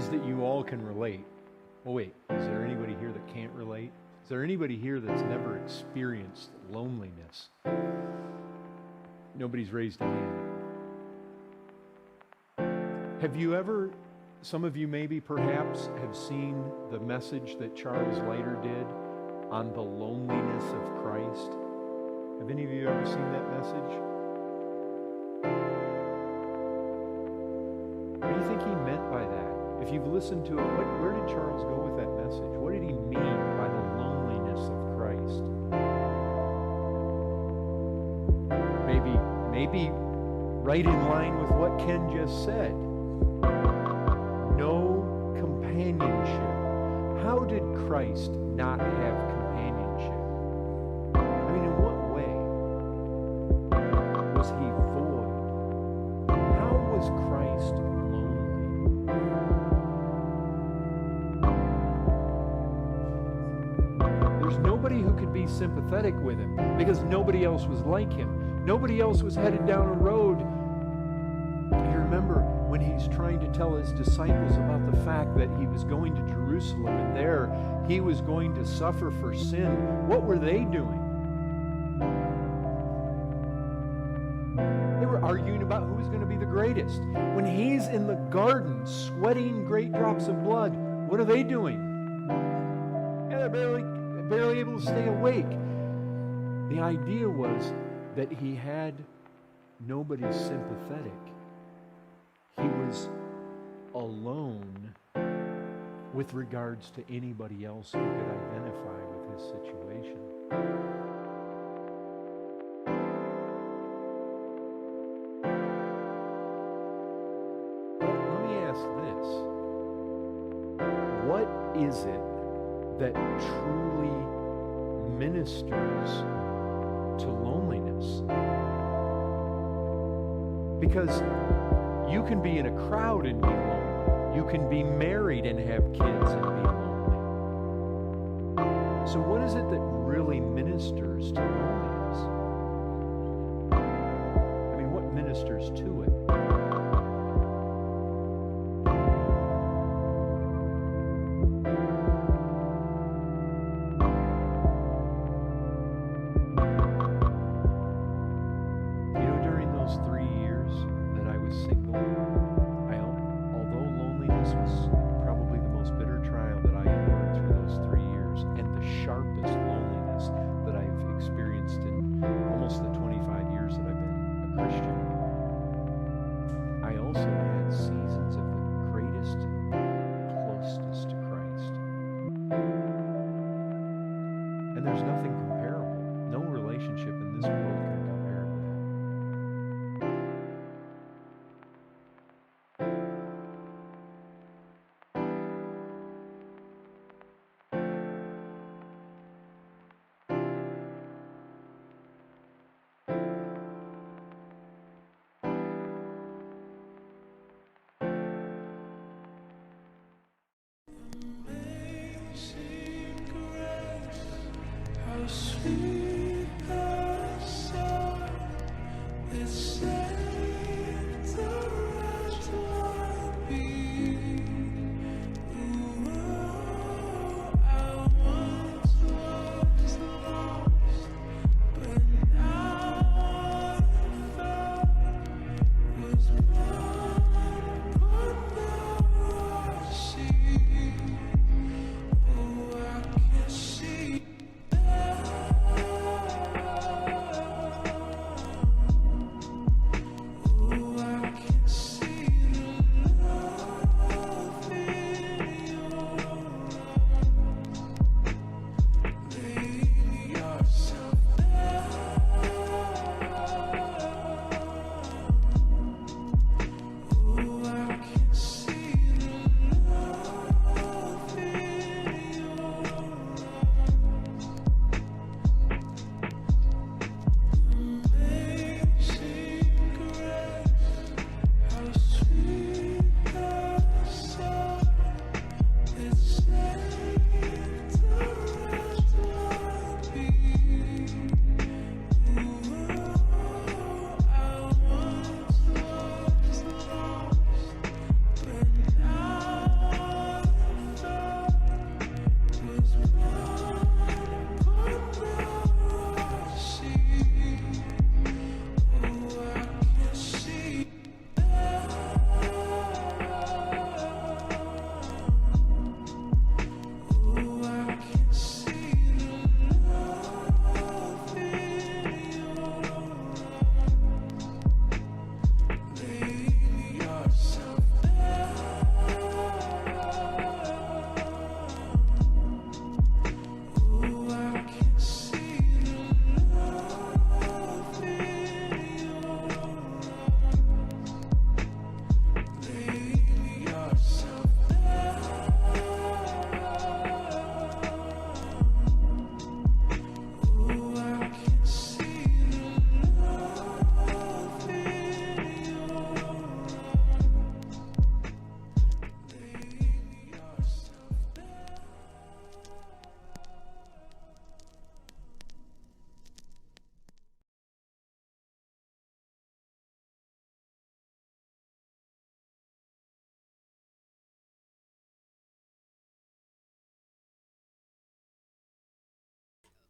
is that you all can relate. Oh wait, is there anybody here that can't relate? Is there anybody here that's never experienced loneliness? Nobody's raised a hand. Have you ever, some of you maybe perhaps have seen the message that Charles Leiter did on the loneliness of Christ? Have any of you ever seen that message? What do you think he meant by that? If you've listened to it, where did Charles go with that message? What did he mean by the loneliness of Christ? Maybe right in line with what Ken just said. No companionship. How did Christ not have companionship? I mean, in what way was he void? How was Christ lonely? There's nobody who could be sympathetic with him because nobody else was like him. Nobody else was headed down a road. You remember when he's trying to tell his disciples about the fact that he was going to Jerusalem and there he was going to suffer for sin. What were they doing? They were arguing about who was going to be the greatest. When he's in the garden sweating great drops of blood, what are they doing? Yeah, they're barely able to stay awake. The idea was that he had nobody sympathetic. He was alone with regards to anybody else who could identify with his situation. Let me ask this. What is it that truly ministers to loneliness? Because you can be in a crowd and be lonely. You can be married and have kids and be lonely. So what is it that really ministers to loneliness? I mean, what ministers to it?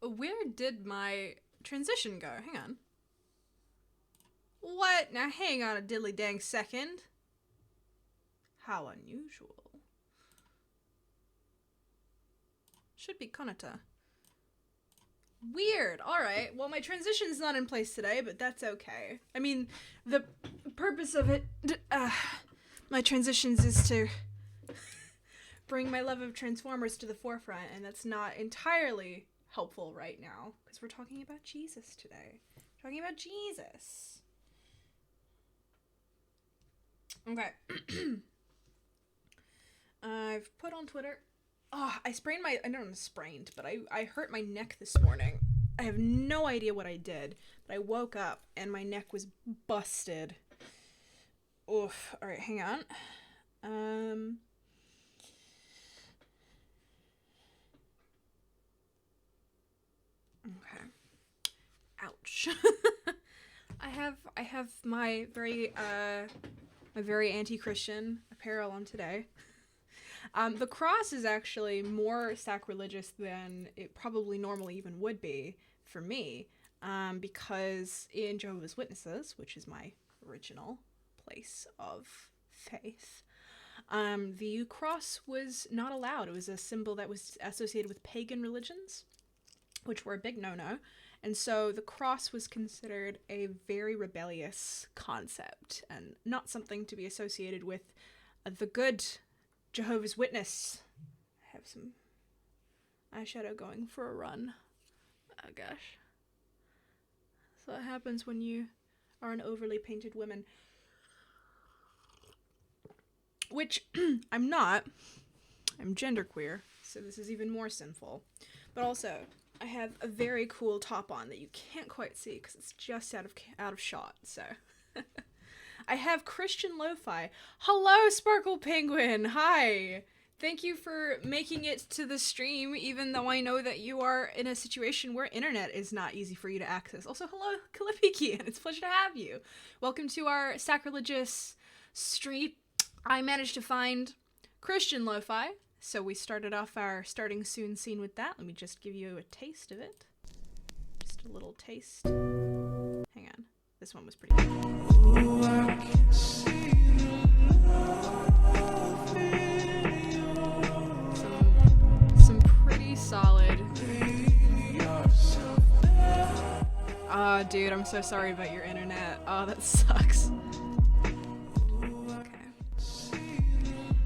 Where did my transition go? Hang on. What? Now hang on a diddly dang second. How unusual. Should be Konata. Weird. Alright. Well, my transition's not in place today, but that's okay. I mean, the purpose of it, my transitions is to bring my love of Transformers to the forefront, and that's not entirely helpful right now, because we're talking about Jesus today. We're talking about Jesus. Okay. I've put on Twitter. Oh, I don't know, sprained, but I hurt my neck this morning. I have no idea what I did, but I woke up and my neck was busted. Oof. Alright, hang on. Okay. Ouch. I have my very anti-Christian apparel on today. The cross is actually more sacrilegious than it probably normally even would be for me, because in Jehovah's Witnesses, which is my original place of faith, the cross was not allowed. It was a symbol that was associated with pagan religions, which were a big no-no, and so the cross was considered a very rebellious concept and not something to be associated with the good Jehovah's Witness. I have some eyeshadow going for a run. Oh gosh. So what happens when you are an overly painted woman. Which, I'm not. I'm genderqueer, so this is even more sinful. But also, I have a very cool top on that you can't quite see because it's just out of shot, so... I have Christian Lo-Fi. Hello, Sparkle Penguin! Hi! Thank you for making it to the stream, even though I know that you are in a situation where internet is not easy for you to access. Also, hello, Kalipiki, and it's a pleasure to have you. Welcome to our sacrilegious stream. I managed to find Christian Lo-Fi, so we started off our starting soon scene with that. Let me just give you a taste of it. Just a little taste. Hang on. This one was pretty good. Some pretty solid. Oh, dude, I'm so sorry about your internet. Oh, that sucks. Okay.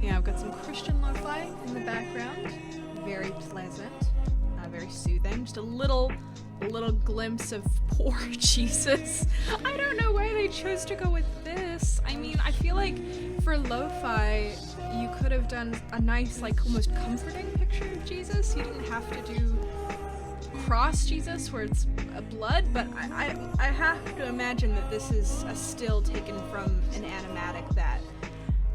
Yeah, I've got some Christian Lo-Fi in the background. Very pleasant. Very soothing. Just a little glimpse of poor Jesus. I don't know why they chose to go with this. I mean, I feel like for lo-fi, you could have done a nice, like, almost comforting picture of Jesus. You didn't have to do cross Jesus where it's blood, but I have to imagine that this is a still taken from an animatic that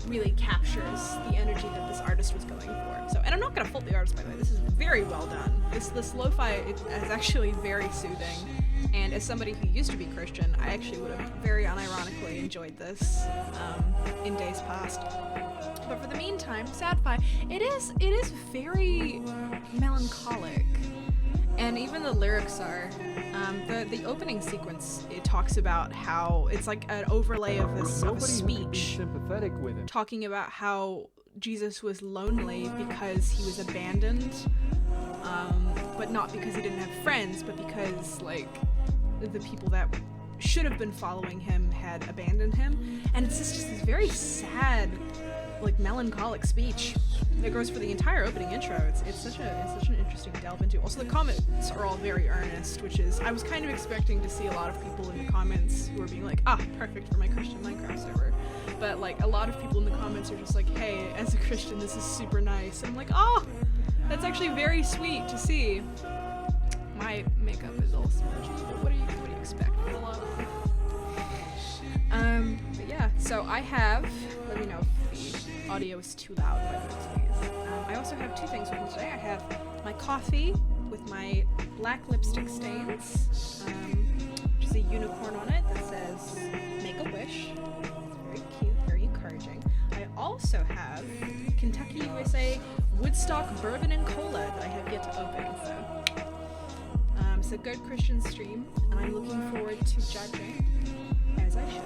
really captures the energy that this artist was going for. So, and I'm not gonna fault the artist, by the way. This is very well done. This lo-fi is actually very soothing, and as somebody who used to be Christian, I actually would have very unironically enjoyed this in days past. But for the meantime, Sadfi, it is very melancholic, and even the lyrics are. The opening sequence, it talks about how it's like an overlay of this speech sympathetic with him, talking about how Jesus was lonely because he was abandoned, but not because he didn't have friends, but because like the people that should have been following him had abandoned him. And it's just this very sad, like melancholic speech that goes for the entire opening intro. It's such an interesting delve into. Also, the comments are all very earnest, which is, I was kind of expecting to see a lot of people in the comments who are being like, perfect for my Christian Minecraft server. But like a lot of people in the comments are just like, hey, as a Christian, this is super nice. And I'm like, oh, that's actually very sweet to see. My makeup is all smudgy, but what do you expect? Hello. But yeah, so I have, let me know if the audio is too loud, by the way, please. I also have two things with me today. I have my coffee with my black lipstick stains, which is a unicorn on it that says, make a wish. It's very cute, very encouraging. I also have Kentucky USA Woodstock Bourbon and Cola that I have yet to open, so is a good Christian stream, and I'm looking forward to judging, as I should,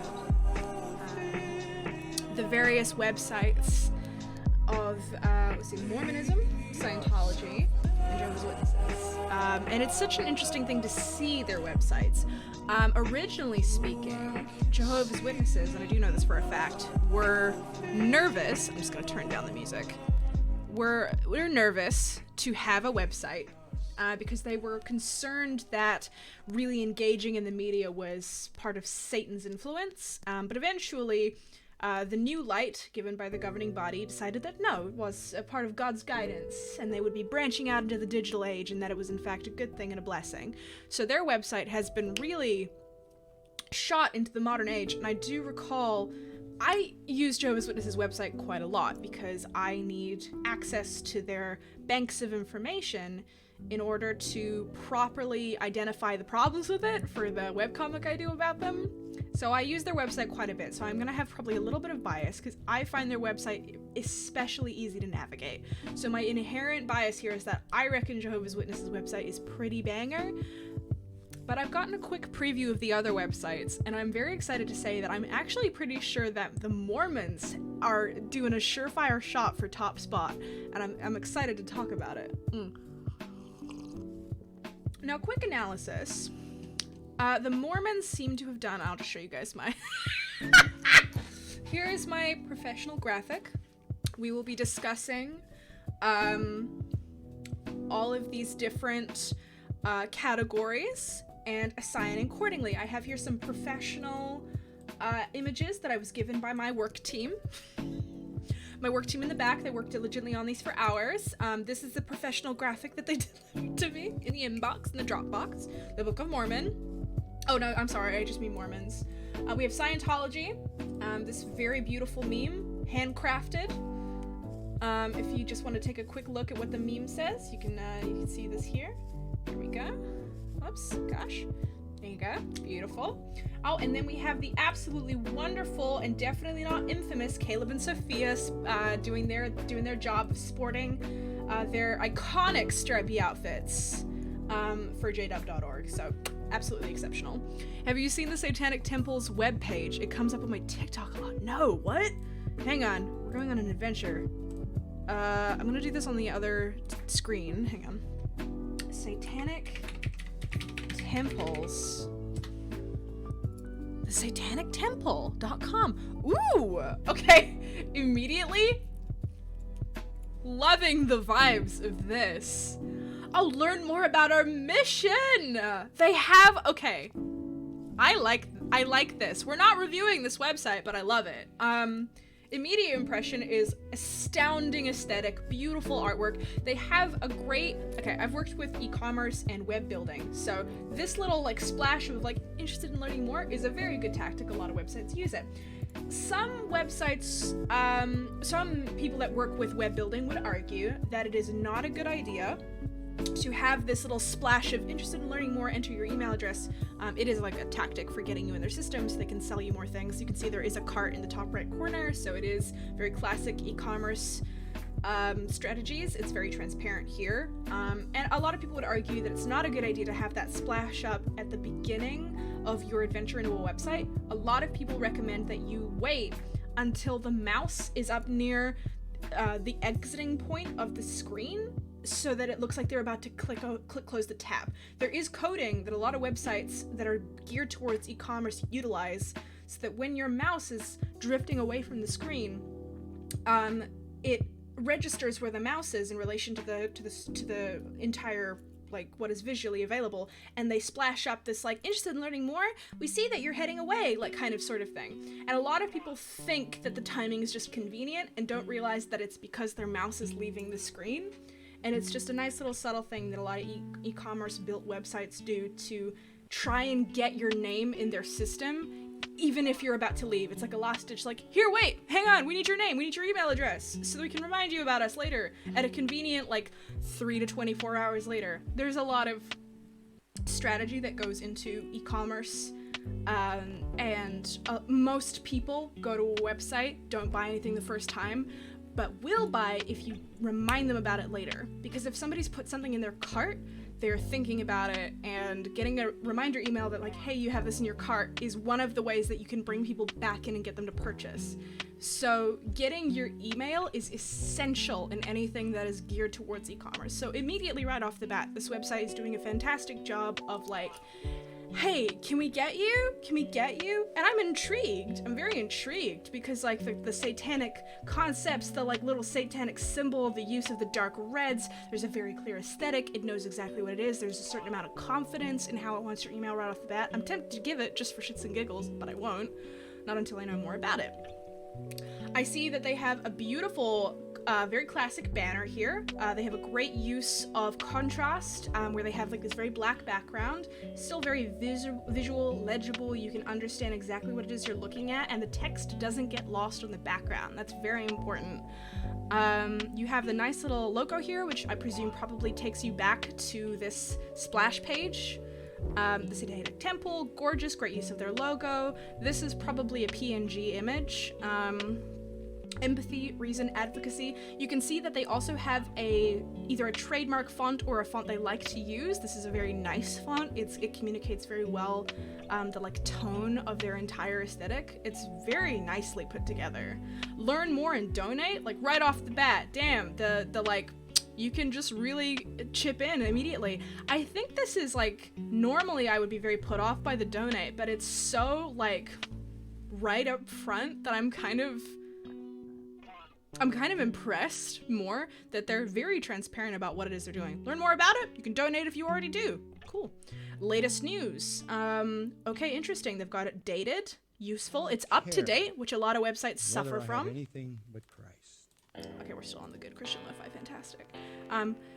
the various websites of Mormonism, Scientology, and Jehovah's Witnesses. And it's such an interesting thing to see their websites. Originally speaking, Jehovah's Witnesses, and I do know this for a fact, were nervous. I'm just going to turn down the music. We're nervous to have a website because they were concerned that really engaging in the media was part of Satan's influence. But eventually, the new light given by the governing body decided that no, it was a part of God's guidance, and they would be branching out into the digital age, and that it was in fact a good thing and a blessing. So their website has been really shot into the modern age, and I do recall I use Jehovah's Witnesses website quite a lot because I need access to their banks of information in order to properly identify the problems with it for the webcomic I do about them. So I use their website quite a bit, so I'm going to have probably a little bit of bias because I find their website especially easy to navigate. So my inherent bias here is that I reckon Jehovah's Witnesses website is pretty banger, but I've gotten a quick preview of the other websites, and I'm very excited to say that I'm actually pretty sure that the Mormons are doing a surefire shot for top spot, and I'm excited to talk about it. Now, quick analysis. The Mormons seem to have done, I'll just show you guys my... Here is my professional graphic. We will be discussing all of these different categories and assigning accordingly. I have here some professional images that I was given by my work team. My work team in the back, they worked diligently on these for hours. This is the professional graphic that they delivered to me in the inbox, in the Dropbox. The Book of Mormon. Oh no, I'm sorry, I just mean Mormons. We have Scientology, this very beautiful meme, handcrafted. If you just want to take a quick look at what the meme says, you can see this here. Here we go. Oops, gosh. There you go. Beautiful. Oh, and then we have the absolutely wonderful and definitely not infamous Caleb and Sophia doing their job of sporting their iconic stripy outfits for jdub.org. So absolutely exceptional. Have you seen the Satanic Temple's webpage? It comes up on my TikTok a lot. No, what? Hang on. We're going on an adventure. I'm gonna do this on the other screen. Hang on. Satanic Temples. The satanictemple.com. Ooh, okay. Immediately loving the vibes of this. I'll learn more about our mission. They have, okay. I like this. We're not reviewing this website, but I love it. Immediate impression is astounding aesthetic, beautiful artwork. They have a great, okay, I've worked with e-commerce and web building, so this little like splash of like interested in learning more is a very good tactic. A lot of websites use it. Some websites, some people that work with web building would argue that it is not a good idea to have this little splash of interested in learning more, enter your email address. It is like a tactic for getting you in their system so they can sell you more things. You can see there is a cart in the top right corner, so it is very classic e-commerce strategies. It's very transparent here. And a lot of people would argue that it's not a good idea to have that splash up at the beginning of your adventure into a website. A lot of people recommend that you wait until the mouse is up near the exiting point of the screen, so that it looks like they're about to click close the tab. There is coding that a lot of websites that are geared towards e-commerce utilize, so that when your mouse is drifting away from the screen, it registers where the mouse is in relation to the entire, like, what is visually available, and they splash up this like, interested in learning more, we see that you're heading away, like, kind of sort of thing. And a lot of people think that the timing is just convenient and don't realize that it's because their mouse is leaving the screen. And it's just a nice little subtle thing that a lot of e-commerce built websites do to try and get your name in their system, even if you're about to leave. It's like a last ditch, like, here, wait, hang on, we need your name, we need your email address, so that we can remind you about us later, at a convenient, like, 3 to 24 hours later. There's a lot of strategy that goes into e-commerce, and most people go to a website, don't buy anything the first time, but will buy if you remind them about it later. Because if somebody's put something in their cart, they're thinking about it, and getting a reminder email that like, hey, you have this in your cart is one of the ways that you can bring people back in and get them to purchase. So getting your email is essential in anything that is geared towards e-commerce. So immediately right off the bat, this website is doing a fantastic job of like, hey, can we get you? Can we get you? And I'm intrigued. I'm very intrigued because like the satanic concepts, the like little satanic symbol, the use of the dark reds, there's a very clear aesthetic. It knows exactly what it is. There's a certain amount of confidence in how it wants your email right off the bat. I'm tempted to give it just for shits and giggles, but I won't. Not until I know more about it. I see that they have a beautiful, very classic banner here. They have a great use of contrast, where they have like this very black background, still very visual, legible. You can understand exactly what it is you're looking at, and the text doesn't get lost on the background. That's very important. You have the nice little logo here, which I presume probably takes you back to this splash page. The Satanic Temple, gorgeous, great use of their logo. This is probably a PNG image. Empathy, reason, advocacy. You can see that they also have either a trademark font or a font they like to use. This is a very nice font. It communicates very well the like tone of their entire aesthetic. It's very nicely put together. Learn more and donate, like right off the bat. Damn, the like, you can just really chip in immediately. I think this is like, normally I would be very put off by the donate, but it's so like right up front that I'm kind of impressed more that they're very transparent about what it is they're doing. Learn more about it. You can donate if you already do. Cool. Latest news. Okay, interesting. They've got it dated, useful. It's up to date, which a lot of websites suffer from. Anything but Christ. Okay, we're still on the good Christian lo-fi. Fantastic.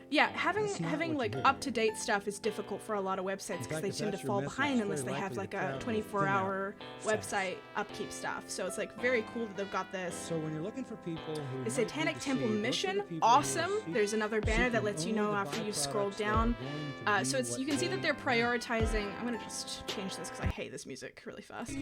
Yeah, having like up-to-date stuff is difficult for a lot of websites because they tend to fall behind unless they have like a 24-hour website upkeep stuff. So it's like very cool that they've got this. So when you're looking for people who The Satanic Temple mission, awesome. There's another banner that lets you know after you scroll down. So you can see that they're prioritizing. I'm gonna just change this because I hate this music really fast.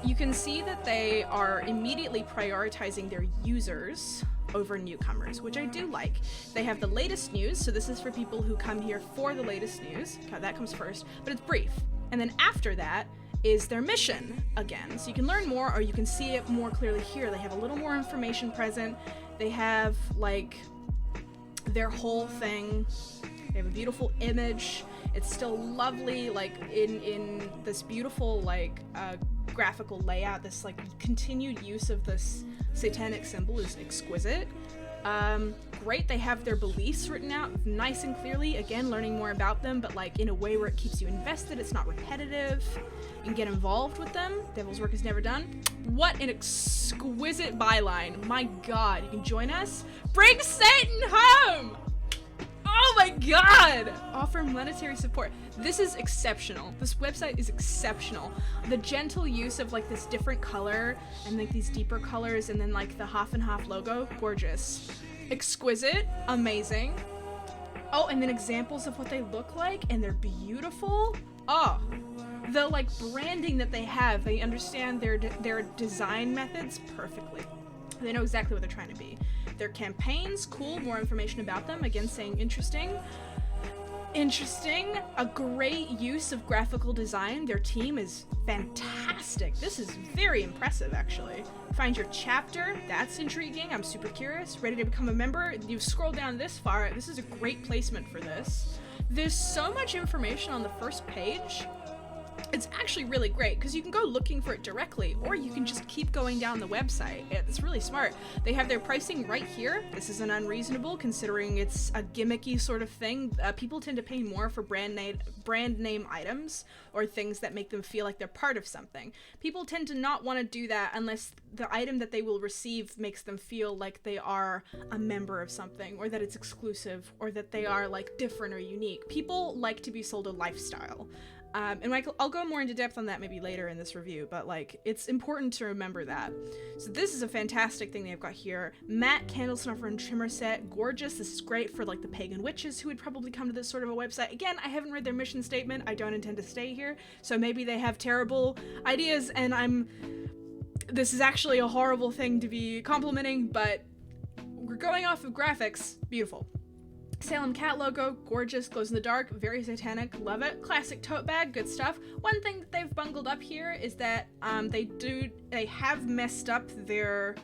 You can see that they are immediately prioritizing their users over newcomers, which I do like. They have the latest news, so this is for people who come here for the latest news. Okay, that comes first, but it's brief. And then after that is their mission again. So you can learn more, or you can see it more clearly here. They have a little more information present. They have like their whole thing. They have a beautiful image. It's still lovely, like in this beautiful like graphical layout. This like continued use of this satanic symbol is exquisite. Great, they have their beliefs written out nice and clearly. Again, learning more about them, but like in a way where it keeps you invested. It's not repetitive. You can get involved with them. Devil's work is never done. What an exquisite byline. My God, you can join us. Bring Satan home! Oh my God! Offer monetary support. This is exceptional. This website is exceptional. The gentle use of like this different color and like these deeper colors and then like the half and half logo, gorgeous. Exquisite, amazing. Oh, and then examples of what they look like, and they're beautiful. Oh, the like branding that they have, they understand their design methods perfectly. They know exactly what they're trying to be. Their campaigns, cool, more information about them. Again, saying interesting. Interesting. A great use of graphical design. Their team is fantastic. This is very impressive, actually. Find your chapter. That's intriguing. I'm super curious. Ready to become a member? You scroll down this far. This is a great placement for this. There's so much information on the first page. It's actually really great because you can go looking for it directly, or you can just keep going down the website. It's really smart. They have their pricing right here. This isn't unreasonable considering it's a gimmicky sort of thing. People tend to pay more for brand name items or things that make them feel like they're part of something. People tend to not want to do that unless the item that they will receive makes them feel like they are a member of something, or that it's exclusive, or that they are like different or unique. People like to be sold a lifestyle. And I'll go more into depth on that maybe later in this review, but like it's important to remember that. So this is a fantastic thing they've got here. Matte candle snuffer and trimmer set, gorgeous. This is great for like the pagan witches who would probably come to this sort of a website. Again, I haven't read their mission statement. I don't intend to stay here, so maybe they have terrible ideas and this is actually a horrible thing to be complimenting, but we're going off of graphics. Beautiful. Salem Cat logo, gorgeous, glows in the dark, very satanic, love it. Classic tote bag, good stuff. One thing that they've bungled up here is that they have messed up their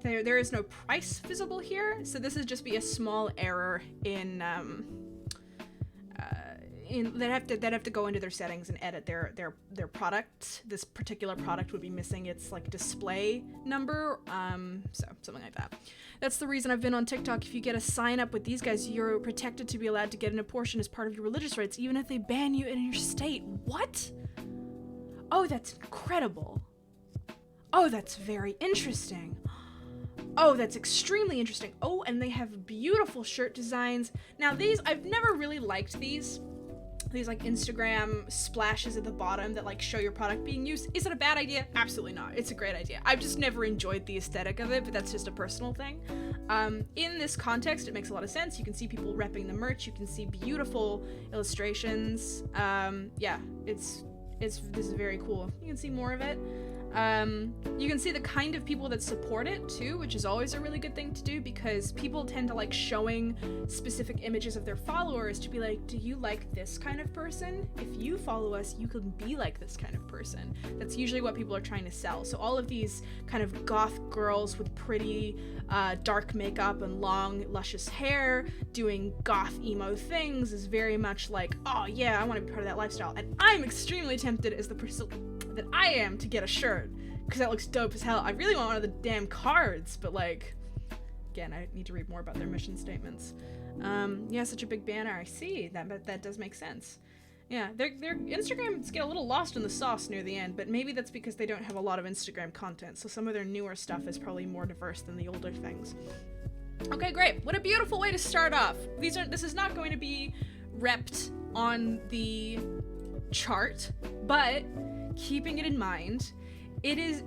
there is no price visible here, so this is just be a small error in they'd have to go into their settings and edit their product. This particular product would be missing its like display number, so something like that. That's the reason I've been on TikTok. If you get a sign up with these guys, you're protected to be allowed to get an abortion as part of your religious rights, even if they ban you in your state. What? Oh, that's incredible. Oh, that's very interesting. Oh, that's extremely interesting. Oh, and they have beautiful shirt designs. Now these, I've never really liked these like Instagram splashes at the bottom that like show your product being used. Is it a bad idea? Absolutely not. It's a great idea. I've just never enjoyed the aesthetic of it, but that's just a personal thing. In this context, it makes a lot of sense. You can see people repping the merch. You can see beautiful illustrations. Yeah, this is very cool. You can see more of it. You can see the kind of people that support it too, which is always a really good thing to do, because people tend to like showing specific images of their followers to be like, do you like this kind of person? If you follow us, you can be like this kind of person. That's usually what people are trying to sell. So all of these kind of goth girls with pretty dark makeup and long luscious hair doing goth emo things is very much like, oh yeah, I want to be part of that lifestyle. And I'm extremely tempted as the person that I am to get a shirt, because that looks dope as hell. I really want one of the damn cards, but like, again, I need to read more about their mission statements. Yeah, such a big banner. I see that, but that does make sense. Yeah, their Instagrams get a little lost in the sauce near the end, but maybe that's because they don't have a lot of Instagram content, so some of their newer stuff is probably more diverse than the older things. Okay, great. What a beautiful way to start off. This is not going to be repped on the chart, but keeping it in mind, it is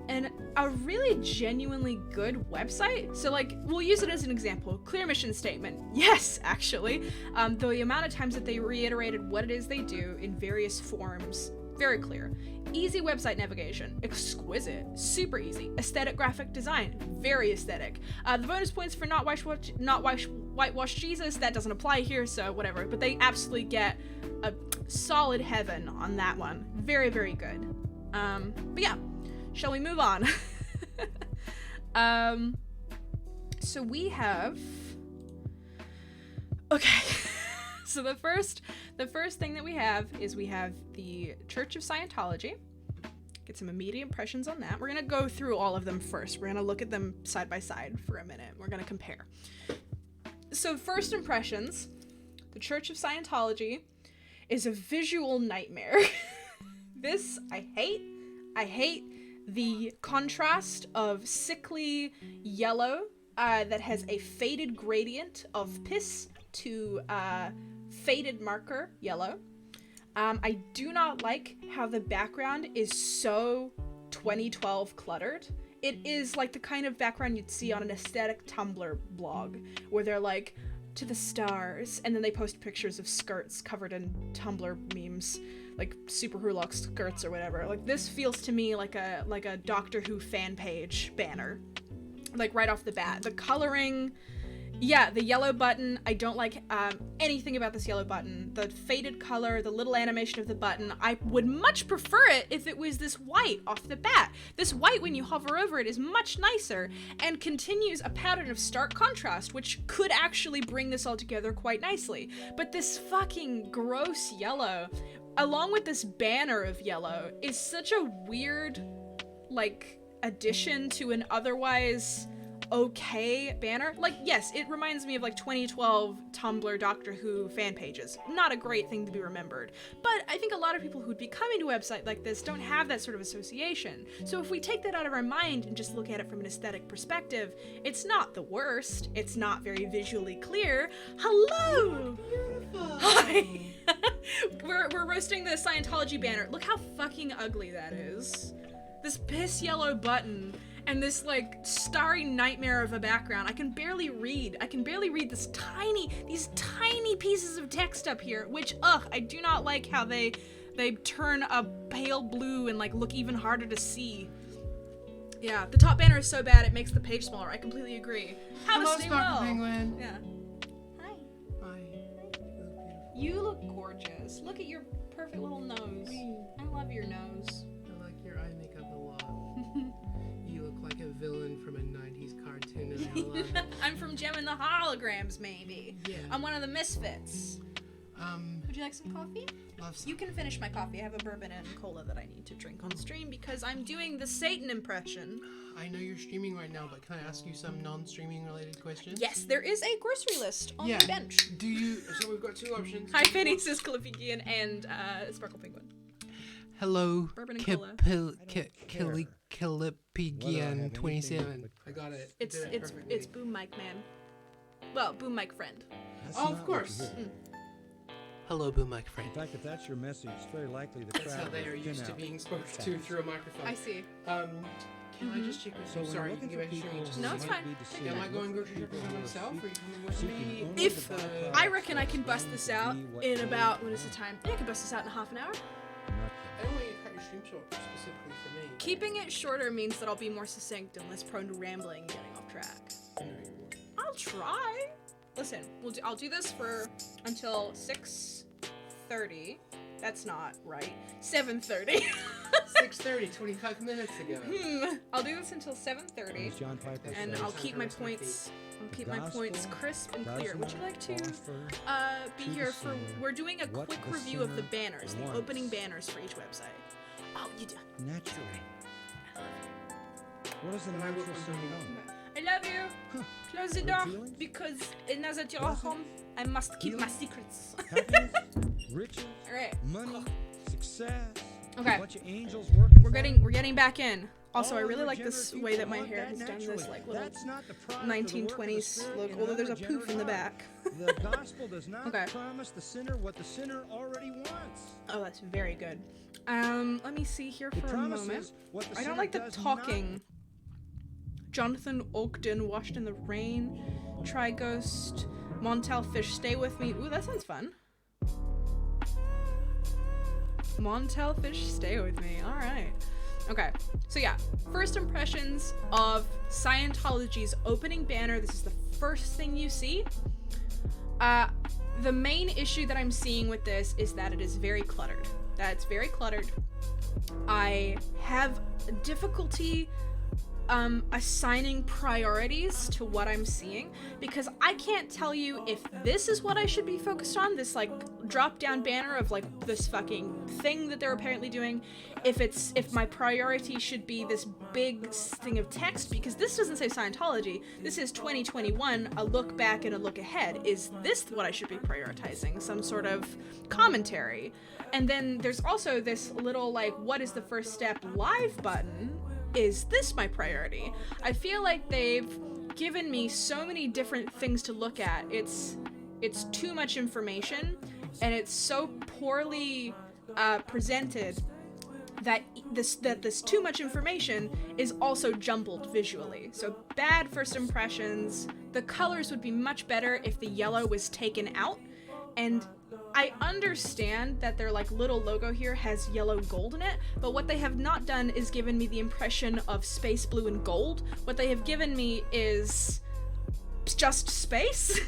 a really genuinely good website. So like, we'll use it as an example. Clear mission statement. Yes, actually. The amount of times that they reiterated what it is they do in various forms, very clear. Easy website navigation, exquisite, super easy. Aesthetic graphic design, very aesthetic. The bonus points for not whitewash Jesus, that doesn't apply here, so whatever. But they absolutely get a solid heaven on that one. Very, very good. But yeah, shall we move on? So we have, okay. So the first thing that we have is we have the Church of Scientology. Get some immediate impressions on that. We're gonna go through all of them first. We're gonna look at them side by side for a minute. We're gonna compare. So first impressions, the Church of Scientology is a visual nightmare. This, I hate the contrast of sickly yellow that has a faded gradient of piss to faded marker yellow. I do not like how the background is so 2012 cluttered. It is like the kind of background you'd see on an aesthetic Tumblr blog, where they're like, to the stars, and then they post pictures of skirts covered in Tumblr memes, like Super Hurlock skirts or whatever. Like, this feels to me like a Doctor Who fan page banner, like right off the bat. The coloring, yeah, the yellow button, I don't like anything about this yellow button. The faded color, the little animation of the button, I would much prefer it if it was this white off the bat. This white, when you hover over it, is much nicer and continues a pattern of stark contrast, which could actually bring this all together quite nicely. But this fucking gross yellow, along with this banner of yellow, is such a weird, like, addition to an otherwise okay banner. Like, yes, it reminds me of like 2012 Tumblr Doctor Who fan pages. Not a great thing to be remembered, but I think a lot of people who'd be coming to a website like this don't have that sort of association. So if we take that out of our mind and just look at it from an aesthetic perspective, it's not the worst. It's not very visually clear. Hello! Beautiful. Hi! We're roasting the Scientology banner. Look how fucking ugly that is. This piss yellow button and this like starry nightmare of a background. I can barely read these tiny pieces of text up here, which, I do not like how they turn a pale blue and like look even harder to see. Yeah, the top banner is so bad it makes the page smaller. I completely agree. Have Hello, a stay Sparkle well. Penguin. Yeah. Hi. Hi. You look gorgeous. Look at your perfect little nose. I love your nose. I like your eye makeup a lot. You look like a villain from a 90s cartoon and I love it. I'm from Gem and the Holograms, maybe. Yeah. I'm one of the misfits. Would you like some coffee? Love some. You can finish my coffee. I have a bourbon and cola that I need to drink on stream because I'm doing the Satan impression. I know you're streaming right now, but can I ask you some non-streaming related questions? Yes, there is a grocery list on the bench. Do you? So we've got two options. Hi, Fanny, says Califigian and Sparkle Penguin. Hello, Bourbon and cola. Calipigian 27. I got it. It's Did it perfectly. it's Boom Mike Man. Well, Boom Mike friend. That's Oh, not of what course. you hear. Hello, Boom Mike friend. In fact, if that's your message, it's very likely the That's crowd how they will are thin used to out being spoken to fast. through a microphone. I see. Can I just check with So you? when Sorry, you're you can looking get for back to people streaming. who No, it's might fine. be deceived, Am I going look grocery for shopping people by who are myself? Or are you coming with seeking me? only If- the byproduct I reckon I can of bust this out be what in you about, want. what is the time? I can bust this out in half an hour. Not I don't want you to cut your stream short specifically for me. Keeping it shorter means that I'll be more succinct and less prone to rambling and getting off track. I know you won't. I'll try. Listen, I'll do this for until 6:30. That's not right. 7:30. 6:30, 25 minutes ago. I'll do this until 7:30, As John Piper and says, I'll keep my Rest my points. I'll keep The my points gospel crisp and does clear. Would you not like to offer be to here the for? sinner We're doing a what quick the review of the sinner banners, the wants. opening banners for each website. Oh, you do. naturally. What does the But I will natural continue sinner on know? I love you. Huh. Close the Good door feelings? because now that you're Blessings? home, I must keep my Healing? secrets. Happiness, riches, All right. money, success. Okay. A bunch of angels working We're for getting you. we're getting back in. Also, I All really the like this regenerate way that people my want hair that has done this naturally. like little That's not the product of the work of the 1920s Spirit look, in although there's a unregenerate poof in the heart. back. The gospel does not Okay. promise the sinner what the sinner already wants. Oh, that's very good. Let me see here It for a promises moment. what the I sinner don't like the does talking. Jonathan Ogden, Washed in the Rain, Try Ghost, Montel Fish, Stay With Me. Ooh, that sounds fun. Montel Fish, Stay With Me. All right. Okay. So yeah, first impressions of Scientology's opening banner. This is the first thing you see. The main issue that I'm seeing with this is that it is very cluttered. That it's very cluttered. I have difficulty assigning priorities to what I'm seeing because I can't tell you if this is what I should be focused on, this like drop down banner of like this fucking thing that they're apparently doing, if my priority should be this big thing of text, because this doesn't say Scientology, this is 2021, a look back and a look ahead. Is this what I should be prioritizing? Some sort of commentary. And then there's also this little like, what is the first step live button? Is this my priority? I feel like they've given me so many different things to look at. It's too much information, and it's so poorly presented that this too much information is also jumbled visually. So bad first impressions. The colors would be much better if the yellow was taken out, and I understand that their like little logo here has yellow gold in it, but what they have not done is given me the impression of space blue and gold. What they have given me is just space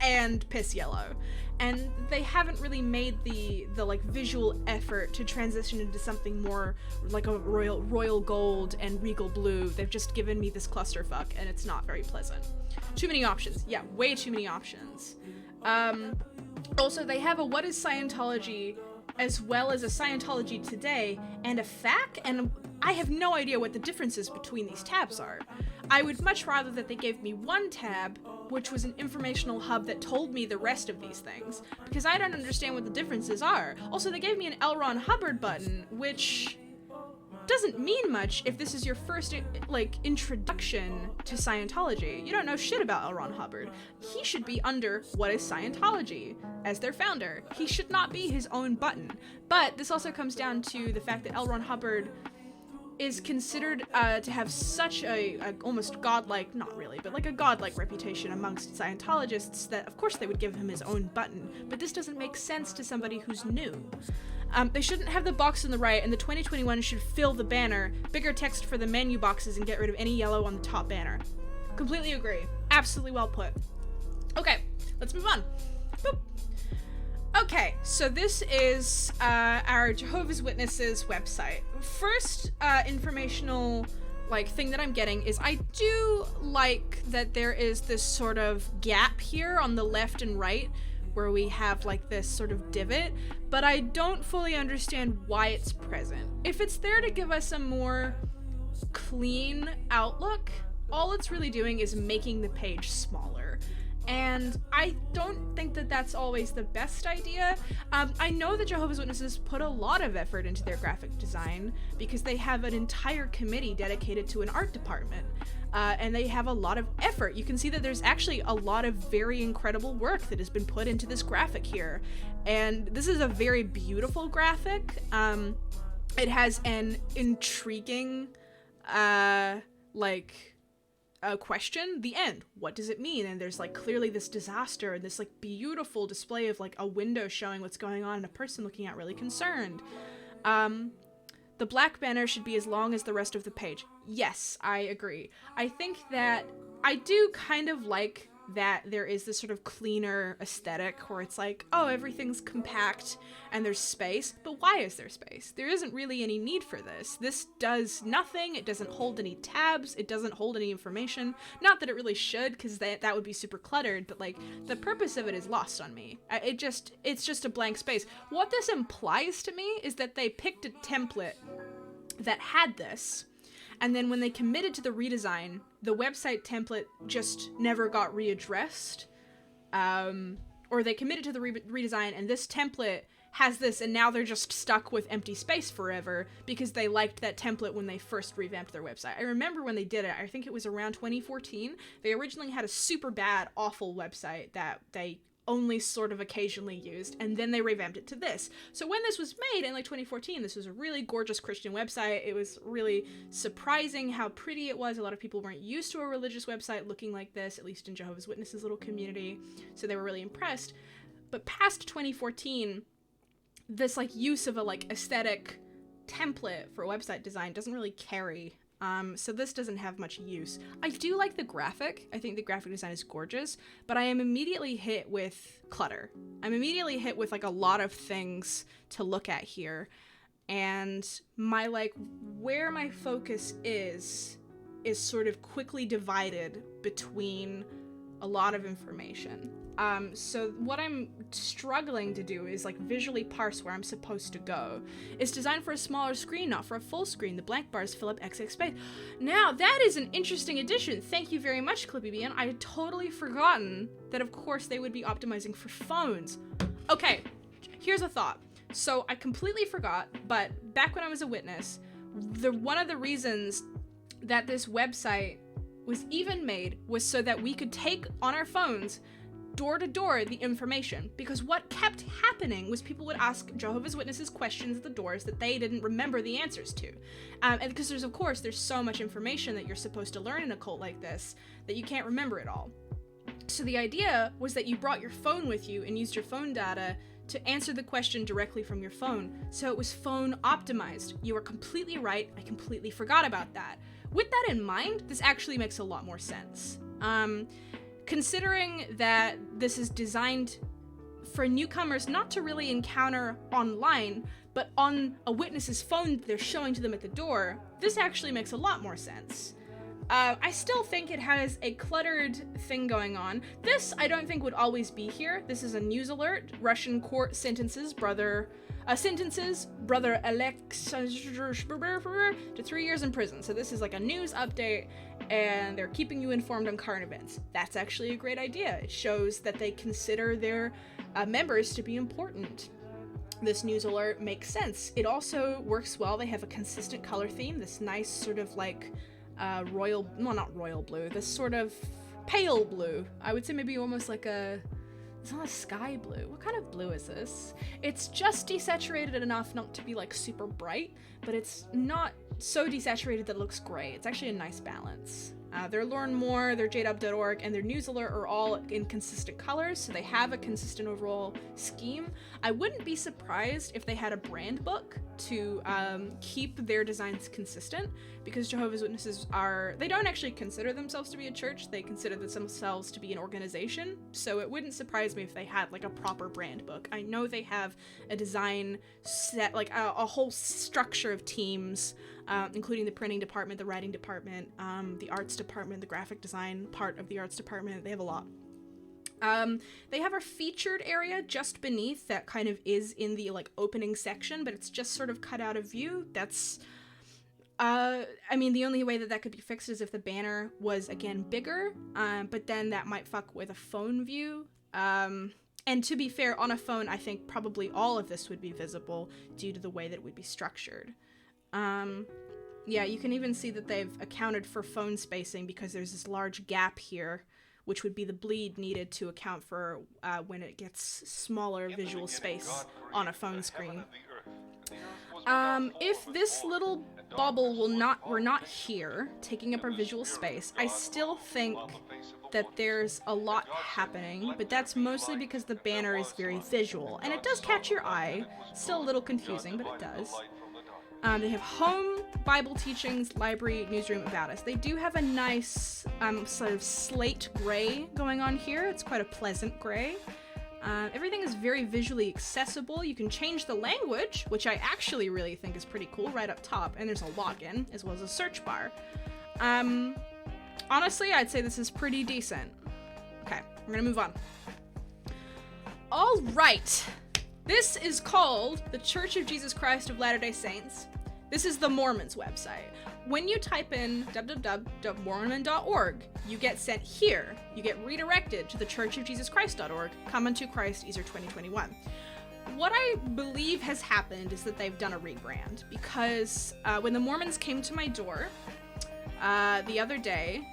and piss yellow. And they haven't really made the like visual effort to transition into something more like a royal gold and regal blue. They've just given me this clusterfuck, and it's not very pleasant. Too many options. Yeah, way too many options. Also, they have a What is Scientology as well as a Scientology Today and a FAQ, and I have no idea what the differences between these tabs are. I would much rather that they gave me one tab, which was an informational hub that told me the rest of these things, because I don't understand what the differences are. Also, they gave me an L. Ron Hubbard button, which doesn't mean much if this is your first, like, introduction to Scientology. You don't know shit about L. Ron Hubbard. He should be under What is Scientology as their founder. He should not be his own button. But this also comes down to the fact that L. Ron Hubbard is considered to have such a almost godlike, not really, but like a godlike reputation amongst Scientologists that of course they would give him his own button, but this doesn't make sense to somebody who's new. They shouldn't have the box on the right, and the 2021 should fill the banner, bigger text for the menu boxes, and get rid of any yellow on the top banner. Completely agree. Absolutely well put. Okay, let's move on. Boop. Okay, so this is our Jehovah's Witnesses website. First informational thing that I'm getting is I do like that there is this sort of gap here on the left and right where we have this sort of divot, but I don't fully understand why it's present. If it's there to give us a more clean outlook, all it's really doing is making the page smaller. And I don't think that that's always the best idea. I know that Jehovah's Witnesses put a lot of effort into their graphic design because they have an entire committee dedicated to an art department. And they have a lot of effort. You can see that there's actually a lot of very incredible work that has been put into this graphic here. And this is a very beautiful graphic. It has an intriguing, a question, the end, what does it mean? And there's clearly this disaster and this beautiful display of a window showing what's going on and a person looking out really concerned. The black banner should be as long as the rest of the page. Yes, I agree. I think that I do kind of like that there is this sort of cleaner aesthetic where it's oh, everything's compact and there's space, but why is there space? There isn't really any need for this. This does nothing. It doesn't hold any tabs. It doesn't hold any information. Not that it really should, because that would be super cluttered, but the purpose of it is lost on me. It's just a blank space. What this implies to me is that they picked a template that had this, and then when they committed to the redesign, the website template just never got readdressed. Or they committed to the redesign, and this template has this, and now they're just stuck with empty space forever because they liked that template when they first revamped their website. I remember when they did it, I think it was around 2014. They originally had a super bad, awful website that they only sort of occasionally used, and then they revamped it to this. So when this was made in 2014, this was a really gorgeous Christian website. It was really surprising how pretty it was. A lot of people weren't used to a religious website looking like this, at least in Jehovah's Witnesses' little community, so they were really impressed. But past 2014, this use of a aesthetic template for website design doesn't really carry. So this doesn't have much use. I do like the graphic. I think the graphic design is gorgeous, but I am immediately hit with clutter. I'm immediately hit with a lot of things to look at here, and my where my focus is sort of quickly divided between a lot of information. So what I'm struggling to do is visually parse where I'm supposed to go. It's designed for a smaller screen, not for a full screen. The blank bars fill up XX space. Now, that is an interesting addition. Thank you very much, ClippyBN. I had totally forgotten that, of course, they would be optimizing for phones. Okay, here's a thought. So I completely forgot, but back when I was a witness, one of the reasons that this website was even made was so that we could take on our phones door to door the information, because what kept happening was people would ask Jehovah's Witnesses questions at the doors that they didn't remember the answers to, and because there's so much information that you're supposed to learn in a cult like this that you can't remember it all. So the idea was that you brought your phone with you and used your phone data to answer the question directly from your phone, so it was phone optimized. You are completely right. I completely forgot about that. With that in mind, this actually makes a lot more sense. Considering that this is designed for newcomers not to really encounter online, but on a witness's phone that they're showing to them at the door, this actually makes a lot more sense. I still think it has a cluttered thing going on. This, I don't think, would always be here. This is a news alert. Russian court sentences brother Alexander to 3 years in prison. So this is a news update, and they're keeping you informed on current events. That's actually a great idea. It shows that they consider their members to be important. This news alert makes sense. It also works well. They have a consistent color theme, this nice sort of not royal blue, this sort of pale blue. I would say maybe almost like a It's not a sky blue. What kind of blue is this? It's just desaturated enough not to be like super bright, but it's not so desaturated that it looks gray. It's actually a nice balance. Their Learn More, their jdub.org, and their News Alert are all in consistent colors, so they have a consistent overall scheme. I wouldn't be surprised if they had a brand book to keep their designs consistent, because Jehovah's Witnesses they don't actually consider themselves to be a church, they consider themselves to be an organization, so it wouldn't surprise me if they had like a proper brand book. I know they have a design set, like a whole structure of teams, including the printing department, the writing department, the arts department, the graphic design part of the arts department. They have a lot. They have a featured area just beneath that kind of is in the like opening section, but it's just sort of cut out of view. That's, I mean, the only way that could be fixed is if the banner was again bigger, but then that might fuck with a phone view. And to be fair, on a phone, I think probably all of this would be visible due to the way that it would be structured. Yeah, you can even see that they've accounted for phone spacing because there's this large gap here, which would be the bleed needed to account for when it gets smaller visual space on a phone screen. If this little bubble were not here, taking up our visual space, I still think that there's a lot happening, but that's mostly because the banner is very visual, and it does catch your eye. Still a little confusing, but it does. They have home, Bible teachings, library, newsroom, about us. They do have a nice sort of slate gray going on here. It's quite a pleasant gray. Everything is very visually accessible. You can change the language, which I actually really think is pretty cool, right up top. And there's a login, as well as a search bar. Honestly, I'd say this is pretty decent. Okay, we're gonna move on. All right. This is called the Church of Jesus Christ of Latter-day Saints. This is the Mormons website. When you type in www.mormon.org, you get sent here. You get redirected to the churchofjesuschrist.org, Come Unto Christ, Easter 2021. What I believe has happened is that they've done a rebrand, because when the Mormons came to my door the other day,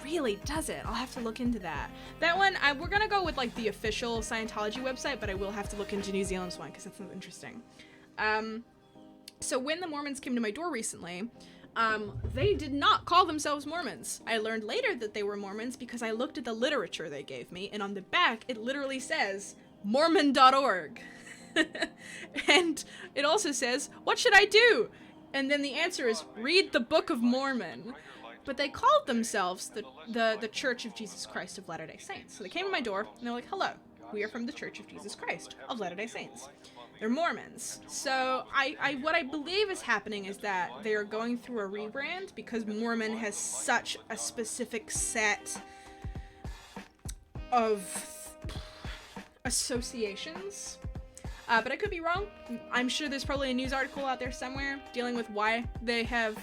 really does it? I'll have to look into that. That one, we're gonna go with like the official Scientology website, but I will have to look into New Zealand's one because that's interesting. So when the Mormons came to my door recently, they did not call themselves Mormons. I learned later that they were Mormons because I looked at the literature they gave me, and on the back it literally says Mormon.org. And it also says, what should I do? And then the answer is, read the Book of Mormon. But they called themselves the Church of Jesus Christ of Latter-day Saints. So they came to my door, and they're like, hello, we are from the Church of Jesus Christ of Latter-day Saints. They're Mormons. So what I believe is happening is that they are going through a rebrand because Mormon has such a specific set of associations. But I could be wrong. I'm sure there's probably a news article out there somewhere dealing with why they have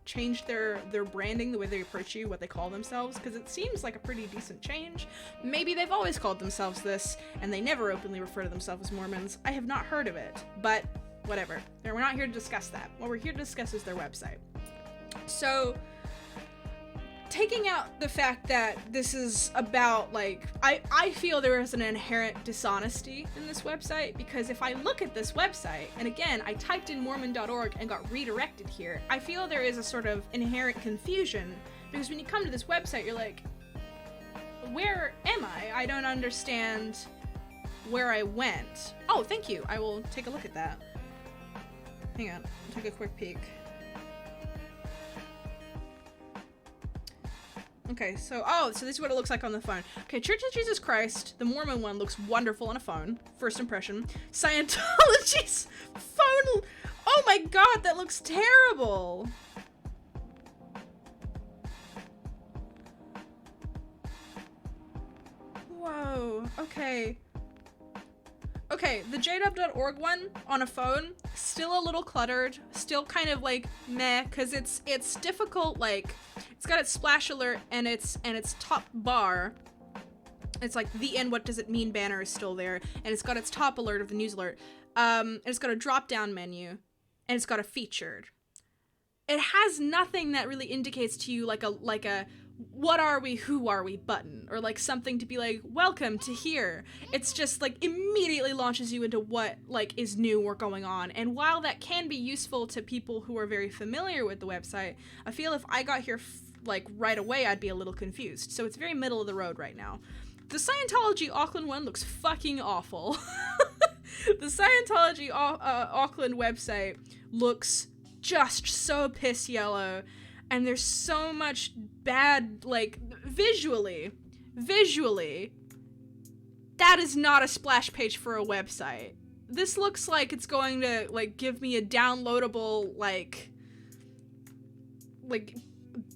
changed their branding, the way they approach you, what they call themselves, because it seems like a pretty decent change. Maybe they've always called themselves this, and they never openly refer to themselves as Mormons. I have not heard of it, but whatever. We're not here to discuss that. What we're here to discuss is their website. So, taking out the fact that this is about, like, I feel there is an inherent dishonesty in this website, because if I look at this website, and again, I typed in mormon.org and got redirected here, I feel there is a sort of inherent confusion, because when you come to this website, you're like, where am I? I don't understand where I went. Oh, thank you. I will take a look at that. Hang on, I'll take a quick peek. Okay, so this is what it looks like on the phone. Okay, Church of Jesus Christ, the Mormon one, looks wonderful on a phone. First impression. Scientology's phone, oh my god, that looks terrible. Whoa, okay. Okay, the jdub.org one on a phone, still a little cluttered, still kind of like meh, because it's difficult, like, it's got its splash alert and its top bar. It's like the end what does it mean banner is still there, and it's got its top alert of the news alert. And it's got a drop down menu, and it's got a featured. it has nothing that really indicates to you like a what are we, who are we button, or like something to be like, welcome to here. It's just like immediately launches you into what like is new or going on. And while that can be useful to people who are very familiar with the website, I feel if I got here like right away, I'd be a little confused. So it's very middle of the road right now. The Scientology Auckland one looks fucking awful. The Scientology Auckland website looks just so piss yellow, and there's so much bad, like, visually, that is not a splash page for a website. This looks like it's going to, like, give me a downloadable, like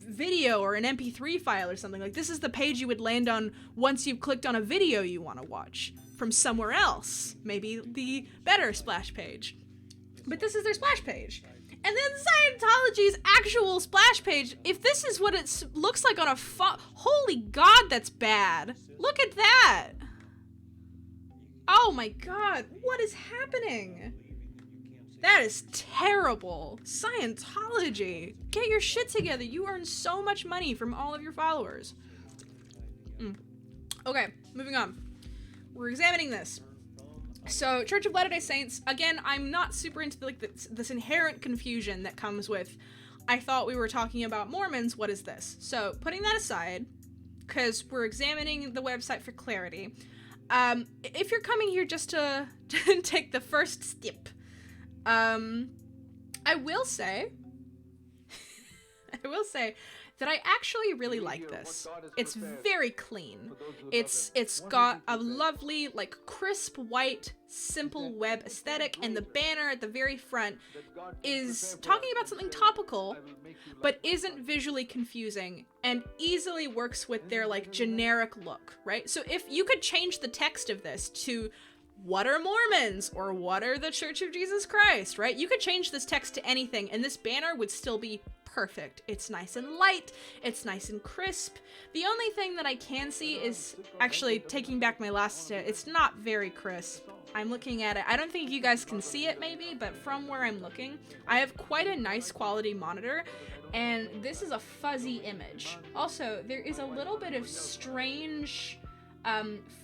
video or an MP3 file or something. Like, this is the page you would land on once you've clicked on a video you want to watch from somewhere else. Maybe the better splash page. But this is their splash page. And then Scientology's actual splash page, if this is what it looks like on a holy God, that's bad. Look at that. Oh my God, what is happening? That is terrible. Scientology, get your shit together. You earn so much money from all of your followers. Okay, moving on. We're examining this. So, Church of Latter-day Saints, again, I'm not super into like this inherent confusion that comes with, I thought we were talking about Mormons, what is this? So, putting that aside, because we're examining the website for clarity, if you're coming here just to take the first step, I will say that I actually really like this. It's very clean. It's got a lovely, like, crisp white, simple web aesthetic, and the banner at the very front is talking about something topical, but isn't visually confusing, and easily works with their, like, generic look, right? So if you could change the text of this to, what are Mormons? Or what are the Church of Jesus Christ, right? You could change this text to anything, and this banner would still be perfect. It's nice and light, it's nice and crisp. The only thing that I can see is, actually taking back my last it's not very crisp. I'm looking at it. I don't think you guys can see it maybe, but from where I'm looking, I have quite a nice quality monitor, and this is a fuzzy image. Also, there is a little bit of strange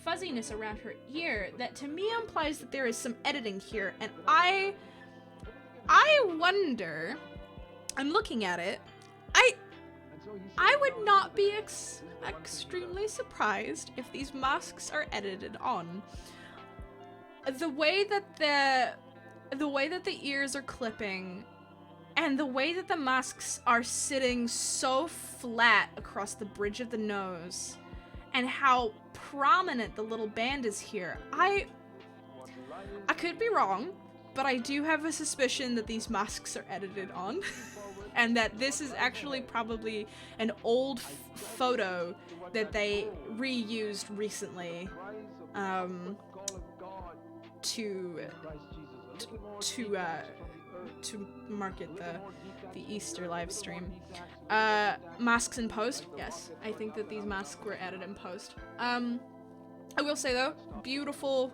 fuzziness around her ear that to me implies that there is some editing here, and I wonder, I'm looking at it, I would not be extremely surprised if these masks are edited on. The way that the ears are clipping, and the way that the masks are sitting so flat across the bridge of the nose, and how prominent the little band is here, I could be wrong, but I do have a suspicion that these masks are edited on. And that this is actually probably an old photo that they reused recently to market the Easter live stream. Masks in post, yes. I think that these masks were added in post. I will say though, beautiful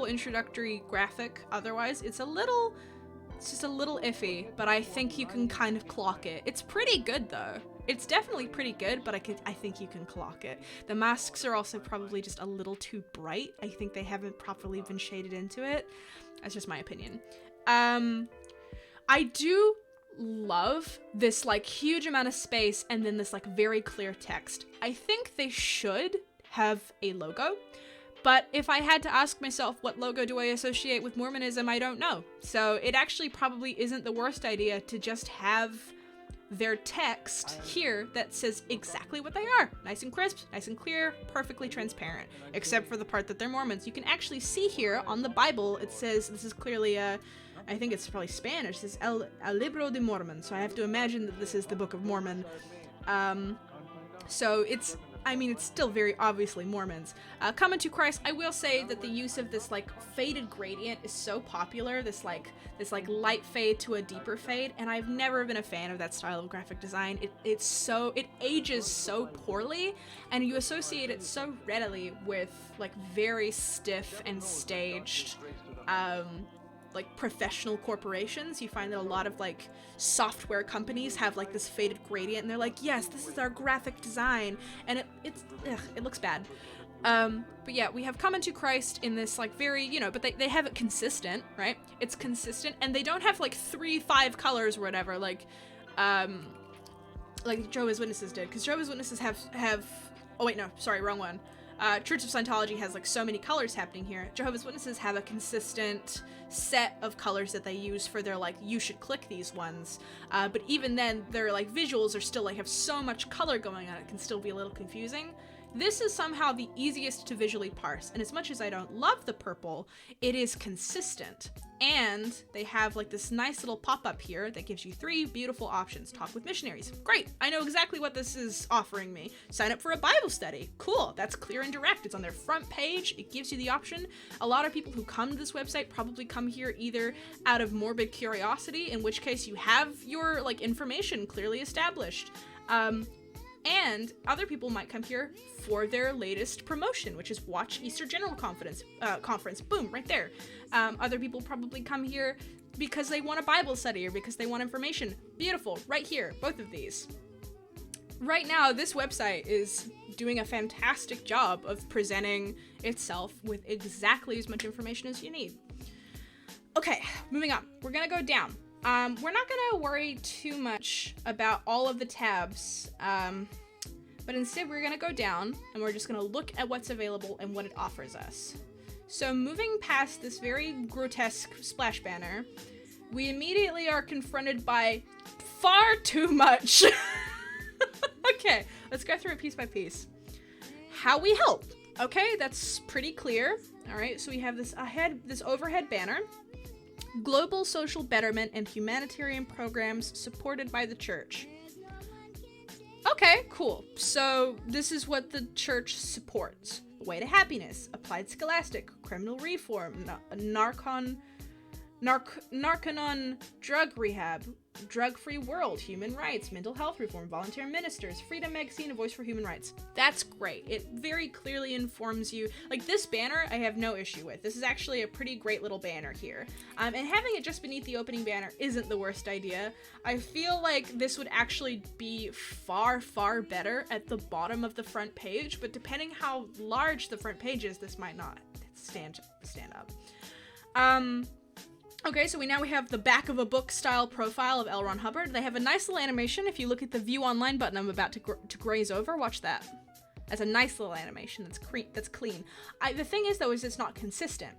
introductory graphic. Otherwise, it's just a little iffy, but I think you can kind of clock it. It's pretty good though. It's definitely pretty good, but I think you can clock it. The masks are also probably just a little too bright. I think they haven't properly been shaded into it. That's just my opinion. I do love this like huge amount of space and then this like very clear text. I think they should have a logo. But if I had to ask myself what logo do I associate with Mormonism, I don't know. So it actually probably isn't the worst idea to just have their text here that says exactly what they are. Nice and crisp, nice and clear, perfectly transparent. Except for the part that they're Mormons. You can actually see here on the Bible, it says, this is clearly I think it's probably Spanish, it says El Libro de Mormon. So I have to imagine that this is the Book of Mormon. So it's still very obviously Mormons. Coming to Christ, I will say that the use of this like faded gradient is so popular, this light fade to a deeper fade, and I've never been a fan of that style of graphic design. It ages so poorly, and you associate it so readily with like very stiff and staged like professional corporations. You find that a lot of like software companies have like this faded gradient, and they're like, yes, this is our graphic design, and it looks bad. But yeah, we have Come Unto Christ in this like very, you know, but they have it consistent, right? It's consistent, and they don't have like 3-5 colors or whatever, like Jehovah's Witnesses did, because Jehovah's Witnesses have oh wait, no, sorry, wrong one. Church of Scientology has like so many colors happening here. Jehovah's Witnesses have a consistent set of colors that they use for their like, you should click these ones. But even then, their like visuals are still like have so much color going on, it can still be a little confusing. This is somehow the easiest to visually parse, and as much as I don't love the purple, it is consistent. And they have like this nice little pop-up here that gives you 3 beautiful options. Talk with missionaries. Great, I know exactly what this is offering me. Sign up for a Bible study. Cool, that's clear and direct. It's on their front page. It gives you the option. A lot of people who come to this website probably come here either out of morbid curiosity, in which case you have your like information clearly established. And other people might come here for their latest promotion, which is Watch Easter General Conference. Boom, right there. Other people probably come here because they want a Bible study or because they want information. Beautiful, right here, both of these. Right now, this website is doing a fantastic job of presenting itself with exactly as much information as you need. Okay, moving on. We're gonna go down. We're not gonna worry too much about all of the tabs, but instead we're gonna go down and we're just gonna look at what's available and what it offers us. So moving past this very grotesque splash banner, we immediately are confronted by far too much. Okay, let's go through it piece by piece. How we help. Okay, that's pretty clear. All right, so we have this overhead banner. Global social betterment and humanitarian programs supported by the church. Okay, cool. So this is what the church supports. The Way to Happiness, Applied Scholastic, Criminal Reform, Narconon Drug Rehab, Drug-Free World, Human Rights, Mental Health Reform, Volunteer Ministers, Freedom Magazine, A Voice for Human Rights. That's great. It very clearly informs you. Like, this banner, I have no issue with. This is actually a pretty great little banner here. And having it just beneath the opening banner isn't the worst idea. I feel like this would actually be far, far better at the bottom of the front page, but depending how large the front page is, this might not stand up. Okay, so we have the back of a book style profile of L. Ron Hubbard. They have a nice little animation. If you look at the View Online button I'm about to graze over, watch that. That's a nice little animation that's clean. The thing is, though, is it's not consistent.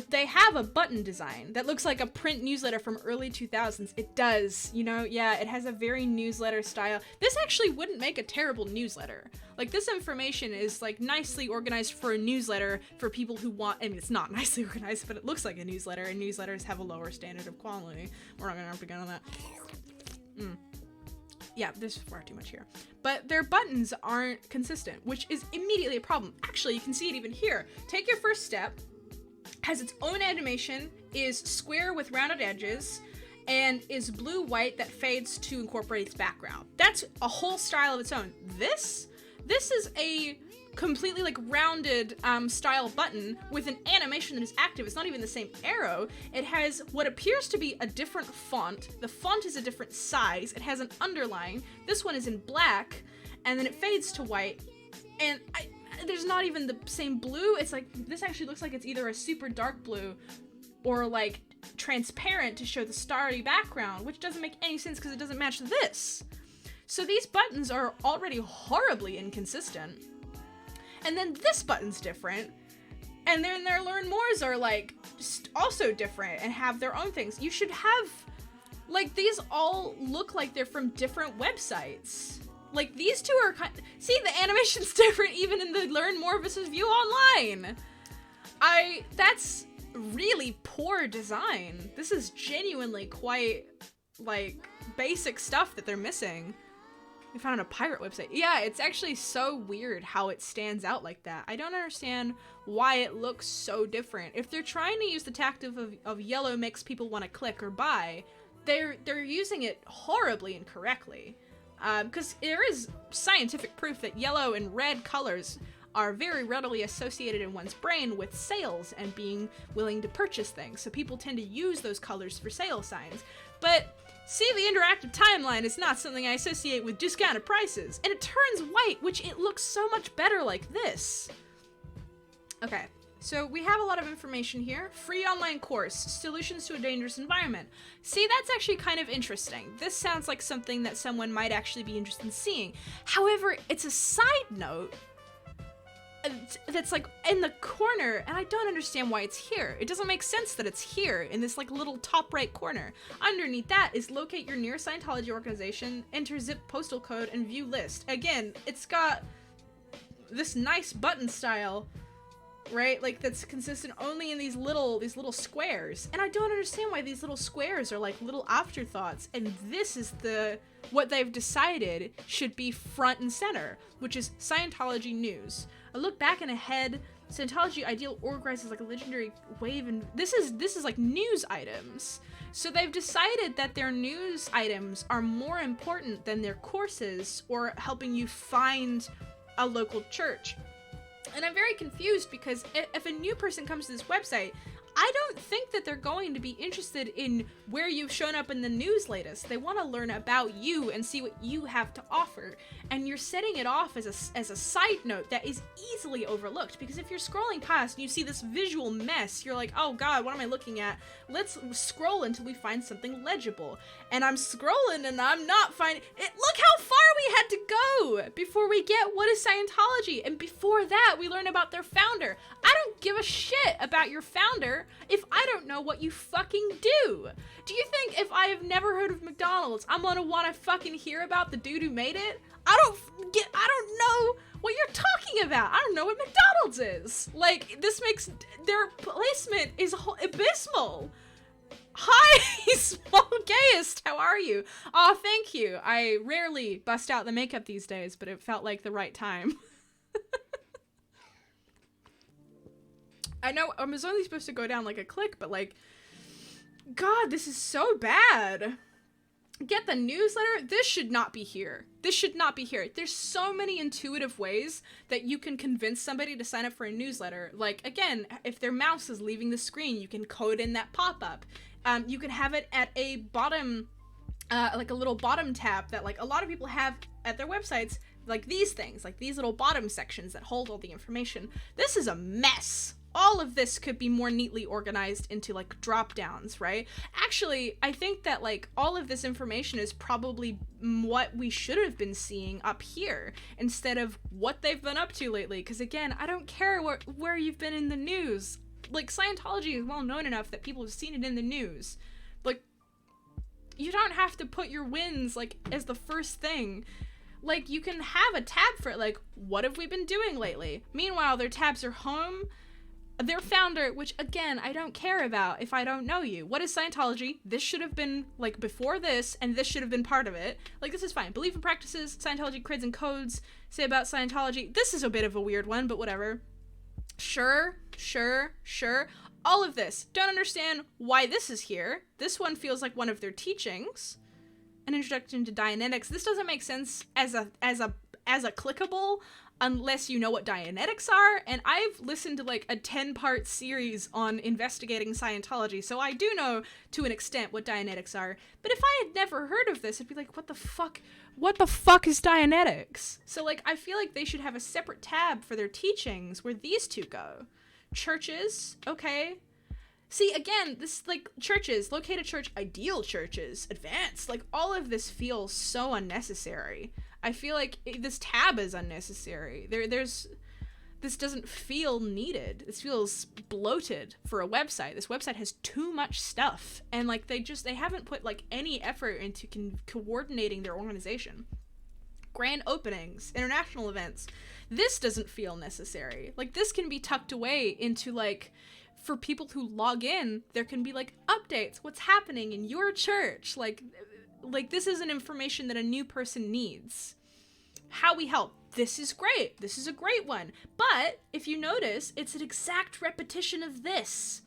They have a button design that looks like a print newsletter from early 2000s. It does, you know, yeah, it has a very newsletter style. This actually wouldn't make a terrible newsletter. Like, this information is, like, nicely organized for a newsletter for people who want, I mean, it's not nicely organized, but it looks like a newsletter, and newsletters have a lower standard of quality. We're not gonna have to get on that. Yeah, there's far too much here. But their buttons aren't consistent, which is immediately a problem. Actually, you can see it even here. Take your first step, has its own animation, is square with rounded edges, and is blue-white that fades to incorporate its background. That's a whole style of its own. This is a completely like rounded style button with an animation that is active. It's not even the same arrow. It has what appears to be a different font. The font is a different size. It has an underline. This one is in black, and then it fades to white. And there's not even the same blue. It's like, this actually looks like it's either a super dark blue or like transparent to show the starry background, which doesn't make any sense because it doesn't match this. So these buttons are already horribly inconsistent. And then this button's different. And then their Learn Mores are like also different and have their own things. You should have, like, these all look like they're from different websites. Like, these two are see, the animation's different even in the Learn More versus View Online. That's really poor design. This is genuinely quite, like, basic stuff that they're missing. We found a pirate website. Yeah, it's actually so weird how it stands out like that. I don't understand why it looks so different. If they're trying to use the tactic of yellow makes people want to click or buy, they're using it horribly incorrectly. Because there is scientific proof that yellow and red colors are very readily associated in one's brain with sales and being willing to purchase things. So people tend to use those colors for sale signs. But see, the interactive timeline is not something I associate with discounted prices. And it turns white, which it looks so much better like this. Okay. So we have a lot of information here. Free online course, Solutions to a Dangerous Environment. See, that's actually kind of interesting. This sounds like something that someone might actually be interested in seeing. However, it's a side note that's like in the corner, and I don't understand why it's here. It doesn't make sense that it's here in this like little top right corner. Underneath that is locate your nearest Scientology organization, enter zip postal code, and view list. Again, it's got this nice button style, right? Like that's consistent only in these little squares. And I don't understand why these little squares are like little afterthoughts. And this is what they've decided should be front and center, which is Scientology news. A look back and ahead, Scientology ideal organizes like a legendary wave, and this is like news items. So they've decided that their news items are more important than their courses or helping you find a local church. And I'm very confused because if a new person comes to this website, I don't think that they're going to be interested in where you've shown up in the news latest. They want to learn about you and see what you have to offer. And you're setting it off as a side note that is easily overlooked, because if you're scrolling past and you see this visual mess, you're like, oh god, what am I looking at? Let's scroll until we find something legible. And I'm scrolling and I'm not finding it. Look how far we had to go before we get what is Scientology. And before that, we learn about their founder. I don't give a shit about your founder if I don't know what you fucking do. Do you think if I have never heard of McDonald's, I'm gonna want to fucking hear about the dude who made it? I don't know what you're talking about. I don't know what McDonald's is. Like, this makes their placement is abysmal. Hi, small gayest, how are you? Oh, thank you. I rarely bust out the makeup these days, but it felt like the right time. I know I was only supposed to go down like a click, but like, God, this is so bad. Get the newsletter? This should not be here. This should not be here. There's so many intuitive ways that you can convince somebody to sign up for a newsletter. Like, again, if their mouse is leaving the screen, you can code in that pop-up. You can have it at a bottom, like a little bottom tab that like a lot of people have at their websites, like these things, like these little bottom sections that hold all the information. This is a mess. All of this could be more neatly organized into like drop downs, right? Actually, I think that like all of this information is probably what we should have been seeing up here instead of what they've been up to lately. Because again, I don't care where you've been in the news. Like, Scientology is well known enough that people have seen it in the news. Like, you don't have to put your wins like as the first thing. Like, you can have a tab for it, like, what have we been doing lately? Meanwhile, their tabs are home, their founder, which again, I don't care about if I don't know you. What is Scientology? This should have been like before this, and this should have been part of it. Like, this is fine. Belief and practices, Scientology creds and codes, say about Scientology. This is a bit of a weird one, but whatever. Sure. All of this. Don't understand why this is here. This one feels like one of their teachings. An introduction to Dianetics. This doesn't make sense as a clickable unless you know what Dianetics are, and I've listened to like a 10-part series on investigating Scientology, so I do know to an extent what Dianetics are. But if I had never heard of this, I'd be like, what the fuck is Dianetics? So like, I feel like they should have a separate tab for their teachings where these two go. Churches, okay. See, again, this, like, churches, located church, ideal churches, advanced, like, all of this feels so unnecessary. I feel like this tab is unnecessary. This doesn't feel needed. This feels bloated for a website. This website has too much stuff, and, like, they haven't put, like, any effort into coordinating their organization. Grand openings, international events. This doesn't feel necessary. Like, this can be tucked away into, like, for people who log in, there can be like updates, what's happening in your church. Like this isn't information that a new person needs. How we help. This is great. This is a great one. But if you notice, it's an exact repetition of this.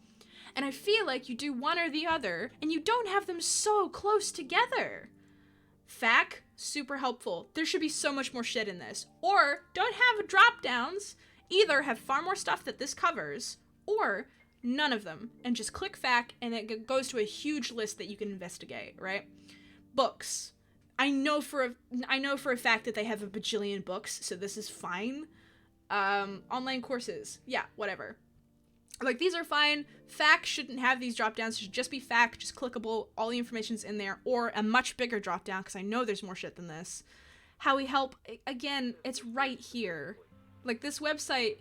And I feel like you do one or the other, and you don't have them so close together. FAQ, super helpful. There should be so much more shit in this. Or don't have drop downs Either have far more stuff that this covers, or none of them, and just click FAQ, and it goes to a huge list that you can investigate, right? Books. I know for a fact that they have a bajillion books, so this is fine. Online courses. Yeah, whatever. Like, these are fine. FAQ shouldn't have these drop downs. It should just be FAQ, just clickable. All the information's in there, or a much bigger drop down, because I know there's more shit than this. How we help, again, it's right here. Like, this website,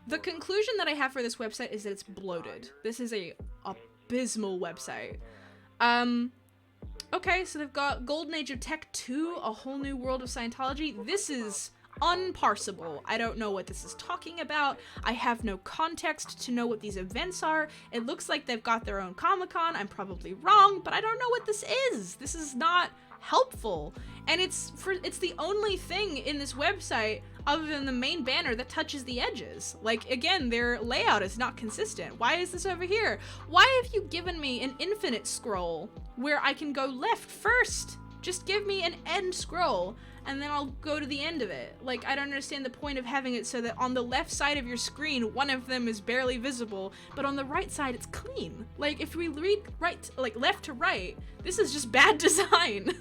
the conclusion that I have for this website is that it's bloated. This is a abysmal website. Okay, so they've got Golden Age of Tech 2, A Whole New World of Scientology. This is unparsable. I don't know what this is talking about. I have no context to know what these events are. It looks like they've got their own Comic-Con. I'm probably wrong, but I don't know what this is. This is not helpful. And it's the only thing in this website other than the main banner that touches the edges. Like, again, their layout is not consistent. Why is this over here? Why have you given me an infinite scroll where I can go left first? Just give me an end scroll and then I'll go to the end of it. Like, I don't understand the point of having it so that on the left side of your screen, one of them is barely visible, but on the right side, it's clean. Like, if we read left to right, this is just bad design.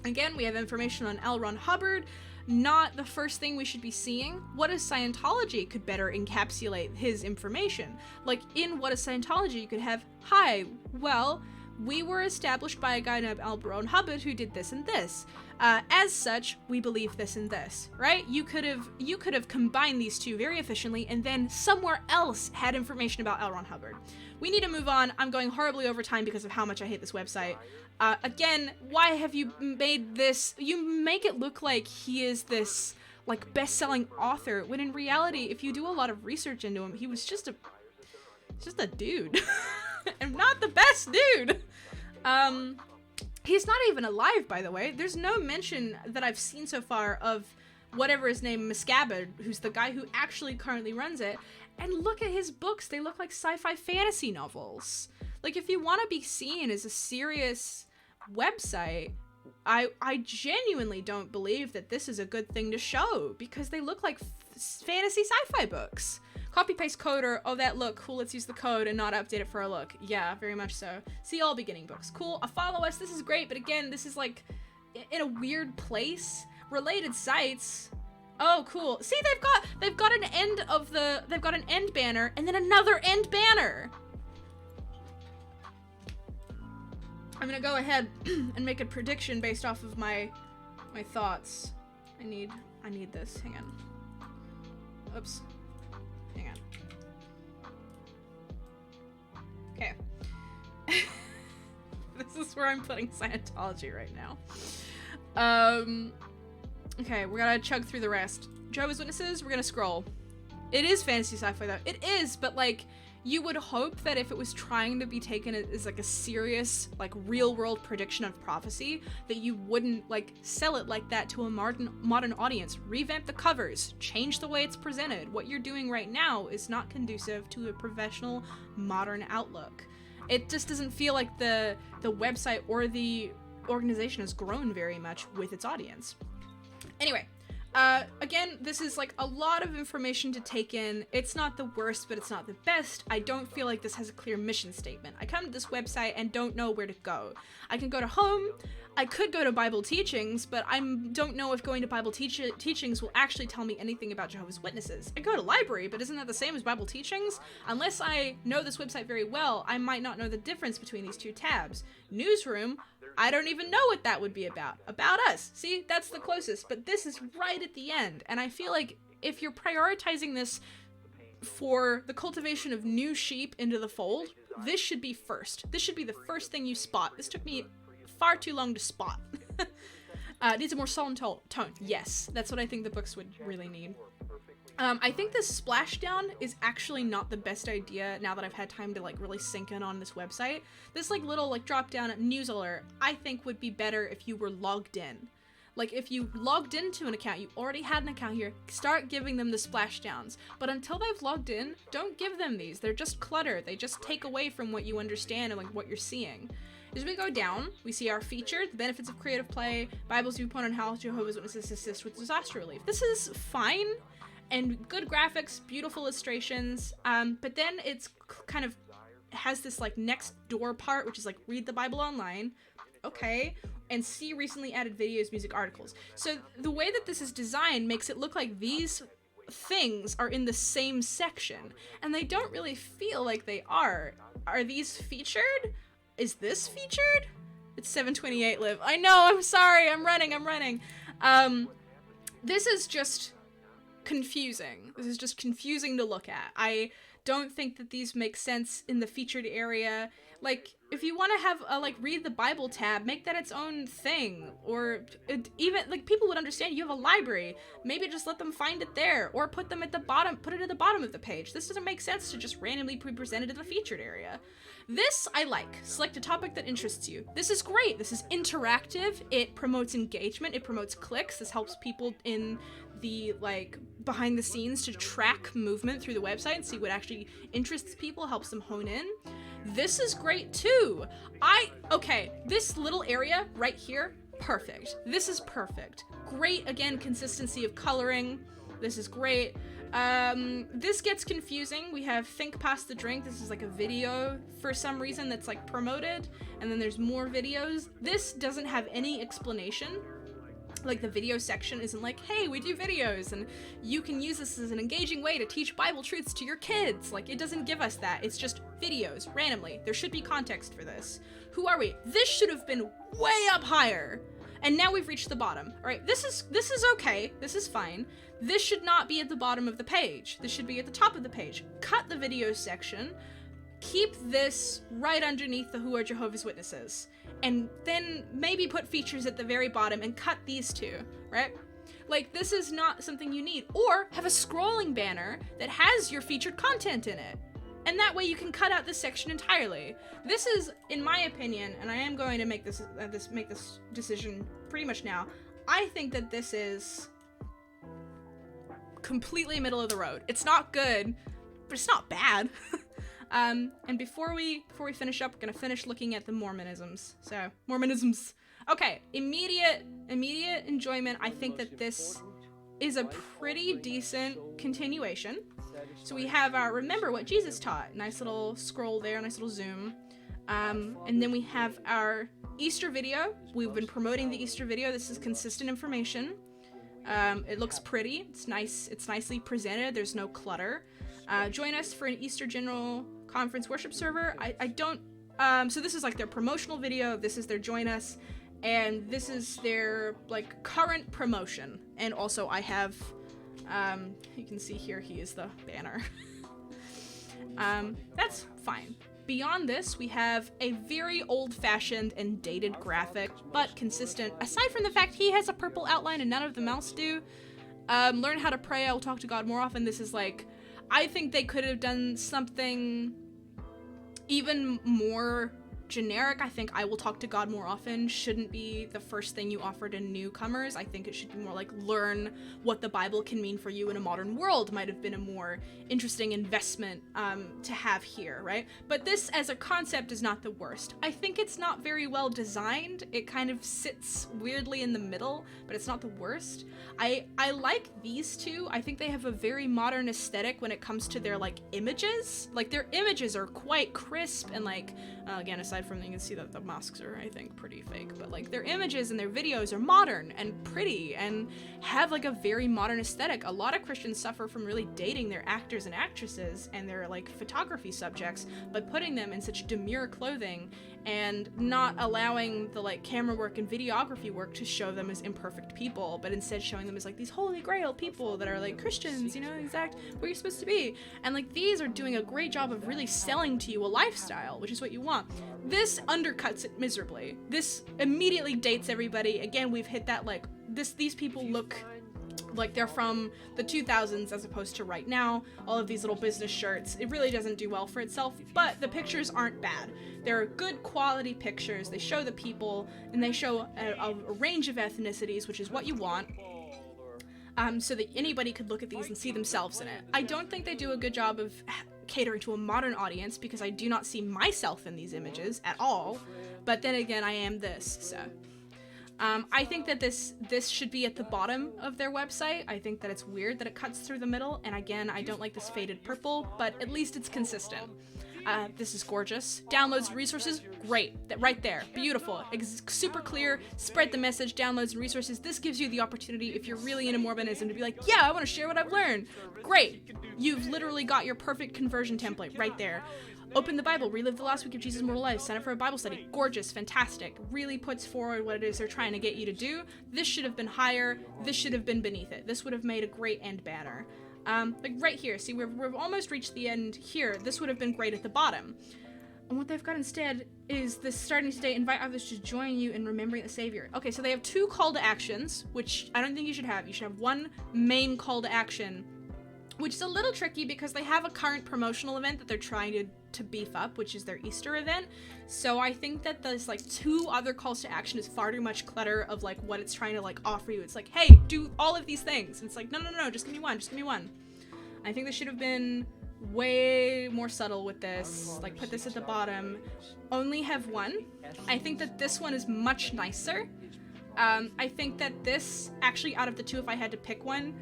Again, we have information on L. Ron Hubbard. Not the first thing we should be seeing. What is Scientology could better encapsulate his information. Like, in What is Scientology, you could have, hi, well, we were established by a guy named L. Ron Hubbard who did this and this. As such, we believe this and this, right? You could have combined these two very efficiently, and then somewhere else had information about L. Ron Hubbard. We need to move on. I'm going horribly over time because of how much I hate this website. Again, why have you made this? You make it look like he is this, like, best-selling author, when in reality, if you do a lot of research into him, he was just a dude. And not the best dude. He's not even alive, by the way. There's no mention that I've seen so far of whatever his name, Miscabard, who's the guy who actually currently runs it. And look at his books. They look like sci-fi fantasy novels. Like, if you want to be seen as a serious website, I genuinely don't believe that this is a good thing to show, because they look like fantasy sci-fi books. Copy-paste coder, oh that look, cool, let's use the code and not update it for a look. Yeah, very much so. See all beginning books, cool, follow us, this is great, but again, this is like, in a weird place. Related sites, oh cool. See, they've got an end banner, and then another end banner. I'm gonna go ahead and make a prediction based off of my thoughts. I need this, hang on. Oops. Hang on. Okay. This is where I'm putting Scientology right now. Okay, we're gonna chug through the rest. Jehovah's Witnesses, we're gonna scroll. It is fantasy sci-fi though. It is, but like, you would hope that if it was trying to be taken as like a serious, like real world prediction of prophecy, that you wouldn't like sell it like that to a modern audience. Revamp the covers, change the way it's presented. What you're doing right now is not conducive to a professional modern outlook. It just doesn't feel like the website or the organization has grown very much with its audience. Anyway, again, this is like a lot of information to take in. It's not the worst, but it's not the best. I don't feel like this has a clear mission statement. I come to this website and don't know where to go. I can go to home. I could go to Bible Teachings, but I don't know if going to Bible Teachings will actually tell me anything about Jehovah's Witnesses. I go to library, but isn't that the same as Bible Teachings? Unless I know this website very well, I might not know the difference between these two tabs. Newsroom, I don't even know what that would be about. About us. See, that's the closest, but this is right at the end, and I feel like if you're prioritizing this for the cultivation of new sheep into the fold, this should be first. This should be the first thing you spot. This took me far too long to spot. It needs a more solemn tone. Yes, that's what I think the books would really need. I think this splashdown is actually not the best idea now that I've had time to like really sink in on this website. This like little like drop down news alert I think would be better if you were logged in. Like if you logged into an account, you already had an account here, start giving them the splashdowns. But until they've logged in, don't give them these. They're just clutter. They just take away from what you understand and like what you're seeing. As we go down, we see our featured, the benefits of creative play, Bible's viewpoint on how Jehovah's Witnesses assist with disaster relief. This is fine, and good graphics, beautiful illustrations, but then it's kind of has this like next door part, which is like read the Bible online, okay, and see recently added videos, music, articles. So the way that this is designed makes it look like these things are in the same section, and they don't really feel like they are. Are these featured? Is this featured? It's 7:28 live. I know, I'm sorry, I'm running. This is just confusing. This is just confusing to look at. I don't think that these make sense in the featured area. Like, if you want to have a, like, read the Bible tab, make that its own thing. Or even, like, people would understand you have a library. Maybe just let them find it there. Or put them at the bottom, put it at the bottom of the page. This doesn't make sense to just randomly be presented in the featured area. This I like. Select a topic that interests you. This is great. This is interactive. It promotes engagement. It promotes clicks. This helps people in the, like, behind the scenes to track movement through the website and see what actually interests people, helps them hone in. This is great too. Okay, this little area right here, perfect. This is perfect. Great, again, consistency of coloring. This is great. This gets confusing. We have Think Past the Drink. This is like a video for some reason that's like promoted, and then there's more videos. This doesn't have any explanation. Like, the video section isn't like, hey, we do videos and you can use this as an engaging way to teach Bible truths to your kids. Like, it doesn't give us that. It's just videos randomly. There should be context for this. Who are we? This should have been way up higher. And now we've reached the bottom. All right, this is okay. This is fine. This should not be at the bottom of the page. This should be at the top of the page. Cut the video section. Keep this right underneath the Who Are Jehovah's Witnesses. And then maybe put features at the very bottom and cut these two, right? Like, this is not something you need. Or have a scrolling banner that has your featured content in it. And that way you can cut out this section entirely. This is, in my opinion, and I am going to make this decision pretty much now, I think that this is completely middle of the road. It's not good, but it's not bad. And before we finish up, we're gonna finish looking at the Mormonisms. So, Mormonisms. Okay, immediate enjoyment. I think that this is a pretty decent continuation. So we have our Remember What Jesus Taught. Nice little scroll there, nice little zoom. And then we have our Easter video. We've been promoting the Easter video. This is consistent information. It looks pretty. It's nice. It's nicely presented. There's no clutter. Join us for an Easter General Conference worship server. I don't, so this is like their promotional video. This is their join us, and this is their like current promotion. And also I have, you can see here, he is the banner. That's fine. Beyond this, we have a very old-fashioned and dated graphic, but consistent, aside from the fact he has a purple outline and none of them else do. Learn how to pray, I will talk to God more often. This is like, I think they could have done something even more generic. I think I will talk to God more often shouldn't be the first thing you offer to newcomers. I think it should be more like learn what the Bible can mean for you in a modern world might have been a more interesting investment to have here, right? But this as a concept is not the worst. I think it's not very well designed. It kind of sits weirdly in the middle, but it's not the worst. I like these two. I think they have a very modern aesthetic when it comes to their like images. Like their images are quite crisp and like, again, aside from you can see that the masks are, I think, pretty fake, but like their images and their videos are modern and pretty and have like a very modern aesthetic. A lot of Christians suffer from really dating their actors and actresses and their like photography subjects by putting them in such demure clothing and not allowing the like camera work and videography work to show them as imperfect people, but instead showing them as like these holy grail people that are like Christians, you know, exact where you're supposed to be. And like these are doing a great job of really selling to you a lifestyle, which is what you want. This undercuts it miserably. This immediately dates everybody. Again, we've hit that like these people look like they're from the 2000s as opposed to right now. All of these little business shirts. It really doesn't do well for itself, but the pictures aren't bad. They're good quality pictures. They show the people and they show a range of ethnicities, which is what you want. So that anybody could look at these and see themselves in it. I don't think they do a good job of catering to a modern audience because I do not see myself in these images at all. But then again, I am this, so. I think that this should be at the bottom of their website. I think that it's weird that it cuts through the middle, and again, I don't like this faded purple, but at least it's consistent. This is gorgeous. Downloads and resources, great. That right there, beautiful. Super clear, spread the message, downloads and resources. This gives you the opportunity, if you're really into Mormonism, to be like, yeah, I want to share what I've learned. Great. You've literally got your perfect conversion template right there. Open the Bible, relive the last week of Jesus' mortal life, sign up for a Bible study. Gorgeous, fantastic. Really puts forward what it is they're trying to get you to do. This should have been higher. This should have been beneath it. This would have made a great end banner. Like right here, see, we've almost reached the end here. This would have been great at the bottom. And what they've got instead is this starting today, invite others to join you in remembering the Savior. Okay, so they have 2 call to actions, which I don't think you should have. You should have 1 main call to action, which is a little tricky because they have a current promotional event that they're trying to beef up, which is their Easter event. So I think that there's like 2 other calls to action is far too much clutter of like what it's trying to like offer you. It's like, hey, do all of these things. And it's like, no, just give me one, I think they should have been way more subtle with this. Like put this at the bottom. Only have 1. I think that this one is much nicer. I think that this, actually out of the 2, if I had to pick one,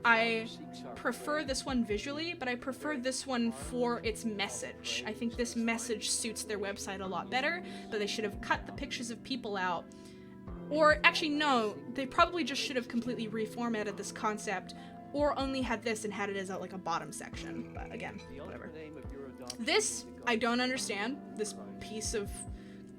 I prefer this one visually, but I prefer this one for its message. I think this message suits their website a lot better, but they should have cut the pictures of people out. Or actually, no, they probably just should have completely reformatted this concept, or only had this and had it as like a bottom section. But again, whatever. This, I don't understand, this piece of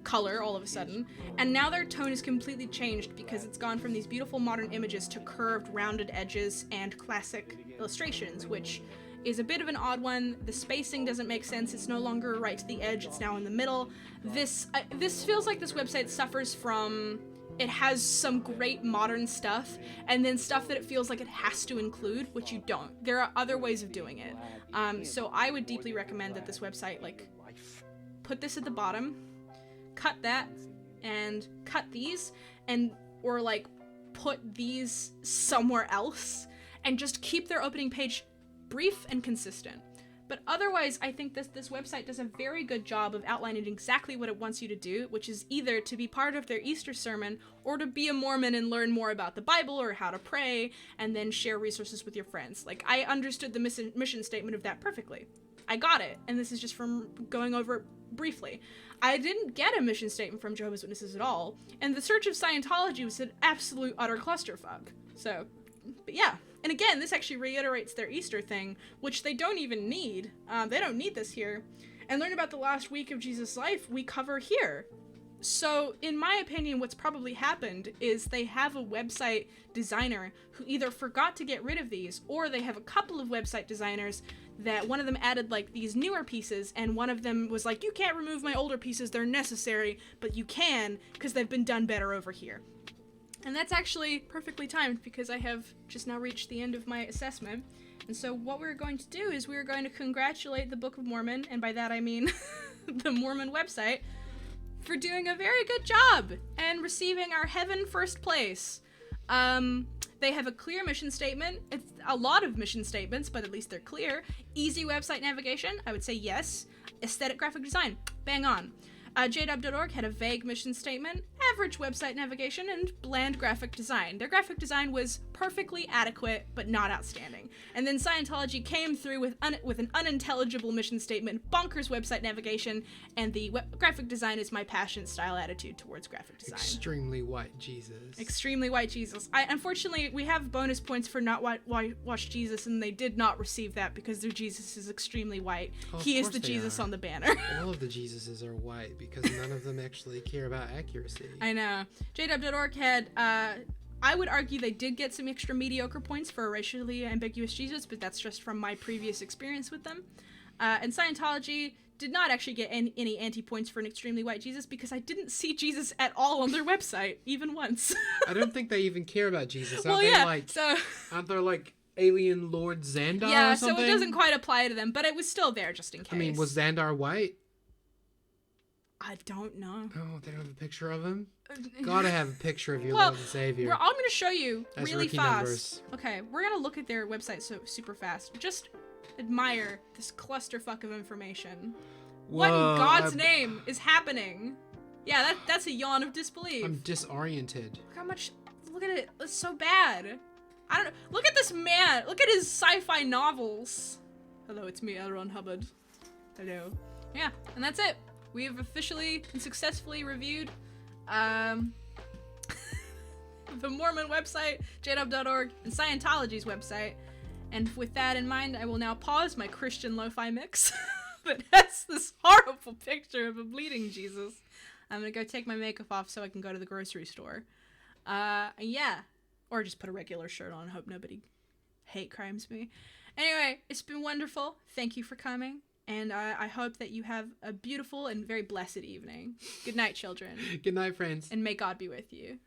color all of a sudden, and now their tone is completely changed because it's gone from these beautiful modern images to curved rounded edges and classic illustrations, which is a bit of an odd one. The spacing doesn't make sense. It's no longer right to the edge, it's now in the middle. This feels like this website suffers from, it has some great modern stuff and then stuff that it feels like it has to include, which you don't. There are other ways of doing it. So I would deeply recommend that this website, like, put this at the bottom, cut that, and cut these, and or like put these somewhere else, and just keep their opening page brief and consistent. But otherwise, I think this website does a very good job of outlining exactly what it wants you to do, which is either to be part of their Easter sermon, or to be a Mormon and learn more about the Bible or how to pray, and then share resources with your friends. Like, I understood the mission statement of that perfectly. I got it, and this is just from going over it briefly. I didn't get a mission statement from Jehovah's Witnesses at all, and the Church of Scientology was an absolute utter clusterfuck. So, but yeah. And again, this actually reiterates their Easter thing, which they don't even need. They don't need this here. And learn about the last week of Jesus' life we cover here. So, in my opinion, what's probably happened is they have a website designer who either forgot to get rid of these, or they have a couple of website designers that one of them added like these newer pieces, and one of them was like, you can't remove my older pieces, they're necessary, but you can because they've been done better over here. And that's actually perfectly timed because I have just now reached the end of my assessment. And so what we're going to do is we're going to congratulate the Book of Mormon, and by that I mean the Mormon website, for doing a very good job and receiving our heaven first place. They have a clear mission statement. It's a lot of mission statements, but at least they're clear. Easy website navigation, I would say yes. Aesthetic graphic design, bang on. JW.org had a vague mission statement, average website navigation, and bland graphic design. Their graphic design was perfectly adequate, but not outstanding. And then Scientology came through with an unintelligible mission statement, bonkers website navigation, and the graphic design is my passion style attitude towards graphic design. Extremely white Jesus. Extremely white Jesus. Unfortunately, we have bonus points for not watch Jesus, and they did not receive that because their Jesus is extremely white. Oh, he is the Jesus on the banner. All of the Jesuses are white because none of them actually care about accuracy. I know. JW.org had, I would argue they did get some extra mediocre points for a racially ambiguous Jesus, but that's just from my previous experience with them. And Scientology did not actually get any anti-points for an extremely white Jesus because I didn't see Jesus at all on their website, even once. I don't think they even care about Jesus. Well, yeah, so... Aren't there like alien Lord Xandar yeah, or something? so it doesn't quite apply to them, but it was still there just in case. I mean, was Xandar white? I don't know. Oh, they don't have a picture of him? Gotta have a picture of your well, Lord and Savior. I'm going to show you As really rookie fast. numbers. Okay, we're going to look at their website so super fast. Just admire this clusterfuck of information. What in Whoa, God's name is happening? Yeah, that's a yawn of disbelief. I'm disoriented. Look how much. Look at it. It's so bad. I don't know. Look at this man. Look at his sci-fi novels. Hello, it's me, L. Ron Hubbard. Hello. Yeah, and that's it. We have officially and successfully reviewed the Mormon website, jdub.org, and Scientology's website. And with that in mind, I will now pause my Christian lo-fi mix that has this horrible picture of a bleeding Jesus. I'm gonna go take my makeup off so I can go to the grocery store. Yeah. Or just put a regular shirt on and hope nobody hate crimes me. Anyway, it's been wonderful. Thank you for coming. And I hope that you have a beautiful and very blessed evening. Good night, children. Good night, friends. And may God be with you.